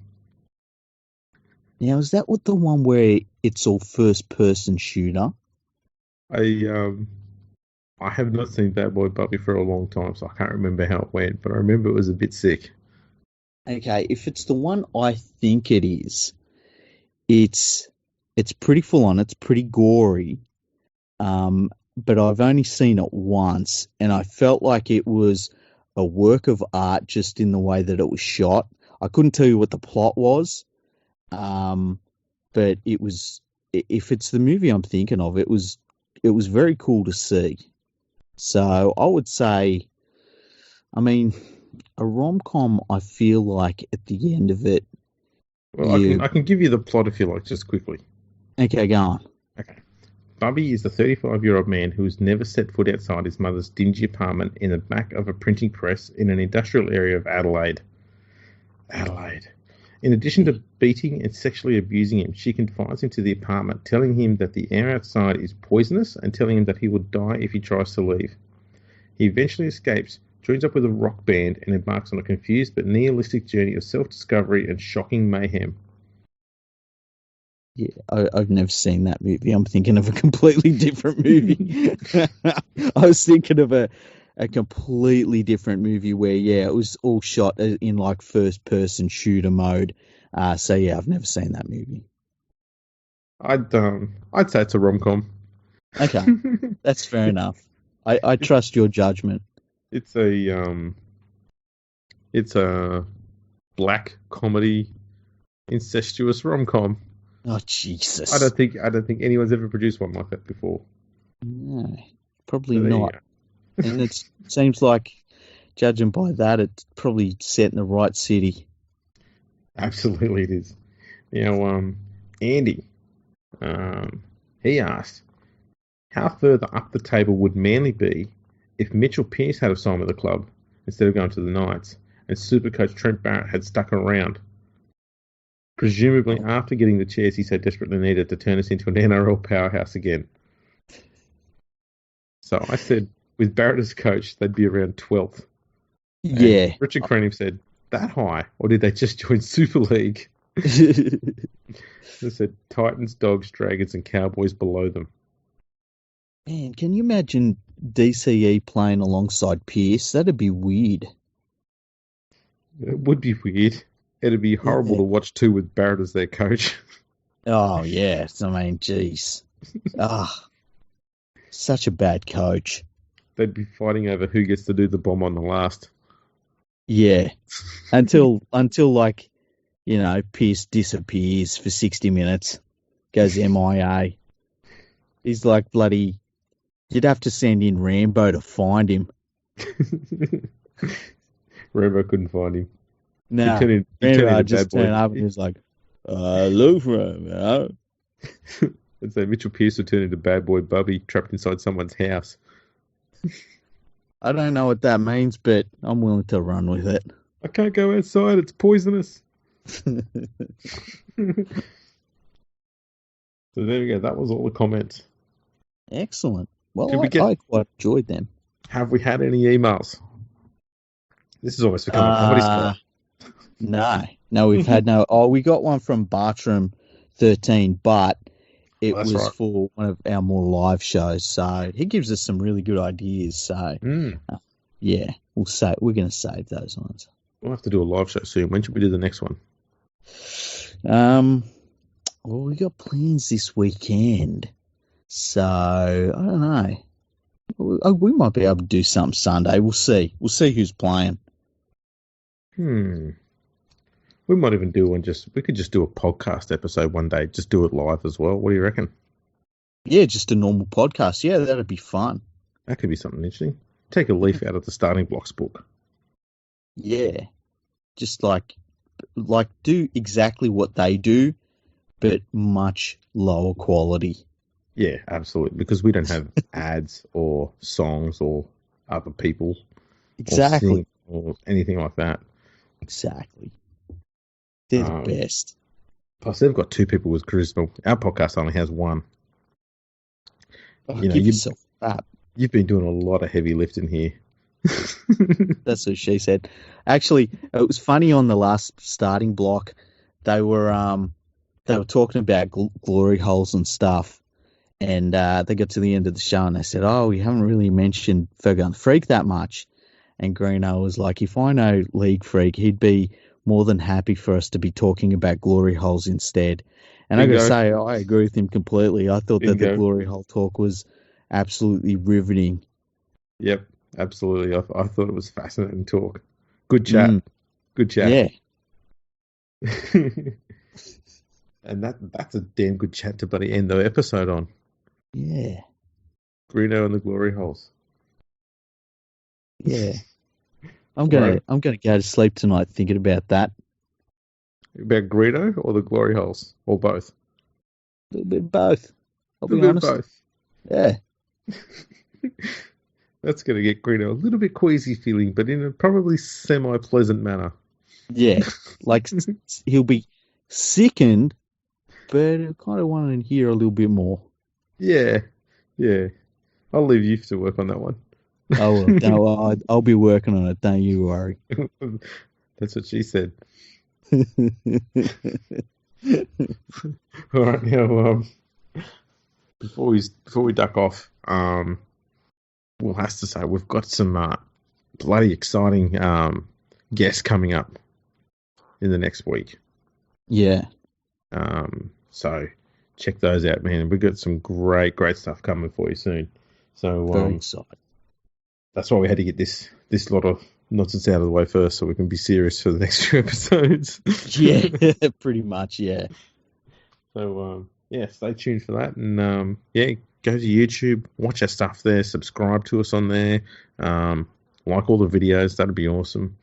[SPEAKER 2] Now, is that the one where it's all first-person shooter?
[SPEAKER 1] I have not seen Bad Boy Bubby for a long time, so I can't remember how it went, but I remember it was a bit sick.
[SPEAKER 2] Okay, if it's the one I think it is, it's pretty full-on, it's pretty gory, but I've only seen it once, and I felt like it was a work of art just in the way that it was shot. I couldn't tell you what the plot was, but it was. If it's the movie I'm thinking of, it was very cool to see. So I would say, a rom-com, I feel like at the end of it.
[SPEAKER 1] Well, I can give you the plot if you like, just quickly.
[SPEAKER 2] Okay, go on.
[SPEAKER 1] Okay. Bubby is a 35-year-old man who has never set foot outside his mother's dingy apartment in the back of a printing press in an industrial area of Adelaide. In addition to beating and sexually abusing him, she confides him to the apartment, telling him that the air outside is poisonous and telling him that he will die if he tries to leave. He eventually escapes, joins up with a rock band, and embarks on a confused but nihilistic journey of self-discovery and shocking mayhem.
[SPEAKER 2] Yeah, I've never seen that movie. I'm thinking of a completely different movie. I was thinking of a completely different movie where, it was all shot in like first-person shooter mode. So yeah, I've never seen that movie.
[SPEAKER 1] I'd say it's a rom-com.
[SPEAKER 2] Okay, that's fair enough. I trust your judgment.
[SPEAKER 1] It's a black comedy, incestuous rom-com.
[SPEAKER 2] Oh Jesus!
[SPEAKER 1] I don't think anyone's ever produced one like that before.
[SPEAKER 2] No, probably not. And it seems like, judging by that, it's probably set in the right city.
[SPEAKER 1] Absolutely, it is. Andy, he asked, how further up the table would Manly be if Mitchell Pearce had signed with the club instead of going to the Knights, and Supercoach Trent Barrett had stuck around? Presumably after getting the chairs he so desperately needed to turn us into an NRL powerhouse again. So I said, with Barrett as coach, they'd be around 12th.
[SPEAKER 2] Yeah.
[SPEAKER 1] Richard Cranium said, that high? Or did they just join Super League? They said, Titans, Dogs, Dragons, and Cowboys below them.
[SPEAKER 2] Man, can you imagine DCE playing alongside Pearce? That'd be weird.
[SPEAKER 1] It would be weird. It'd be horrible to watch too with Barrett as their coach.
[SPEAKER 2] Oh, yes. I mean, jeez. Such a bad coach.
[SPEAKER 1] They'd be fighting over who gets to do the bomb on the last.
[SPEAKER 2] Yeah. Until like, Pearce disappears for 60 minutes, goes MIA. He's like bloody... You'd have to send in Rambo to find him.
[SPEAKER 1] Rambo couldn't find him.
[SPEAKER 2] No, Rambo just turned up and he was like, look for him,
[SPEAKER 1] And so Mitchell Pearce would turn into bad boy Bubby trapped inside someone's house.
[SPEAKER 2] I don't know what that means, but I'm willing to run with it.
[SPEAKER 1] I can't go outside, it's poisonous. So there we go, that was all the comments.
[SPEAKER 2] Excellent. Well, I quite enjoyed them.
[SPEAKER 1] Have we had any emails? This has almost become a comedy spot.
[SPEAKER 2] No, we've had no. Oh, we got one from Bartram 13, but it was right for one of our more live shows. So he gives us some really good ideas. So yeah, we're going to save those ones.
[SPEAKER 1] We'll have to do a live show soon. When should we do the next one?
[SPEAKER 2] Well, we got plans this weekend, so I don't know. We might be able to do something Sunday. We'll see. We'll see who's playing.
[SPEAKER 1] We might even do one. We could just do a podcast episode one day. Just do it live as well. What do you reckon?
[SPEAKER 2] Yeah, just a normal podcast. Yeah, that'd be fun.
[SPEAKER 1] That could be something interesting. Take a leaf out of the Starting Blocks book.
[SPEAKER 2] Yeah, just like do exactly what they do, but much lower quality.
[SPEAKER 1] Yeah, absolutely. Because we don't have ads or songs or other people.
[SPEAKER 2] Exactly.
[SPEAKER 1] Or anything like that.
[SPEAKER 2] Exactly. They're the best.
[SPEAKER 1] Plus, they've got two people with charisma. Our podcast only has one.
[SPEAKER 2] Give yourself that.
[SPEAKER 1] You've been doing a lot of heavy lifting here.
[SPEAKER 2] That's what she said. Actually, it was funny on the last Starting Block. They were talking about glory holes and stuff. And they got to the end of the show and they said, we haven't really mentioned Fergal Freak that much. And Greeno was like, if I know League Freak, he'd be more than happy for us to be talking about glory holes instead. And I got to say, I agree with him completely. I thought that the glory hole talk was absolutely riveting.
[SPEAKER 1] Yep, absolutely. I thought it was fascinating talk. Good chat. Good chat.
[SPEAKER 2] Yeah.
[SPEAKER 1] And that's a damn good chat to bloody end the episode on.
[SPEAKER 2] Yeah.
[SPEAKER 1] Greeno and the glory holes.
[SPEAKER 2] Yeah. I'm gonna go to sleep tonight thinking about that.
[SPEAKER 1] About Greeno or the glory holes? Or both?
[SPEAKER 2] A little bit of both. I'll be honest.
[SPEAKER 1] Both.
[SPEAKER 2] Yeah.
[SPEAKER 1] That's going to get Greeno a little bit queasy feeling, but in a probably semi-pleasant manner.
[SPEAKER 2] Yeah, like he'll be sickened, but I kind of want to hear a little bit more.
[SPEAKER 1] Yeah, yeah. I'll leave you to work on that one.
[SPEAKER 2] Oh well, I'll be working on it. Don't you worry.
[SPEAKER 1] That's what she said. All right, now before we duck off, we'll have to say we've got some bloody exciting guests coming up in the next week.
[SPEAKER 2] Yeah.
[SPEAKER 1] So check those out, man. We've got some great stuff coming for you soon. So
[SPEAKER 2] Very excited.
[SPEAKER 1] That's why we had to get this lot of nonsense out of the way first, so we can be serious for the next few episodes.
[SPEAKER 2] Yeah, pretty much. Yeah.
[SPEAKER 1] So stay tuned for that, and go to YouTube, watch our stuff there, subscribe to us on there, like all the videos. That'd be awesome.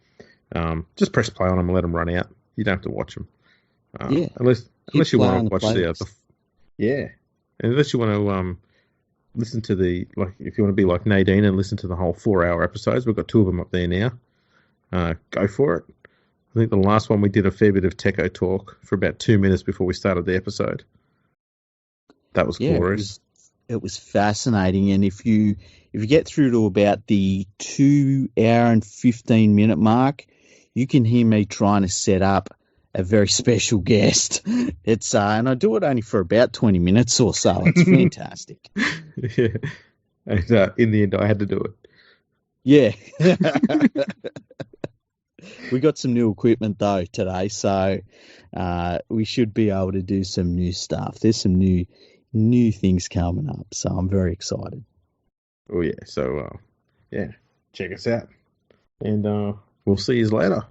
[SPEAKER 1] Just press play on them and let them run out. You don't have to watch them. Unless you want to watch the unless you want to listen to if you want to be like Nadine and listen to the whole 4-hour episodes, we've got 2 of them up there now. Go for it. I think the last one we did a fair bit of techo talk for about 2 minutes before we started the episode. That was glorious.
[SPEAKER 2] It was fascinating, and if you get through to about the 2 hour and 15-minute mark, you can hear me trying to set up a very special guest. It's and I do it only for about 20 minutes or so. It's fantastic.
[SPEAKER 1] Yeah, and in the end, I had to do it.
[SPEAKER 2] Yeah. We got some new equipment though today, so we should be able to do some new stuff. There's some new things coming up, so I'm very excited.
[SPEAKER 1] Oh yeah, so check us out, and we'll see you later.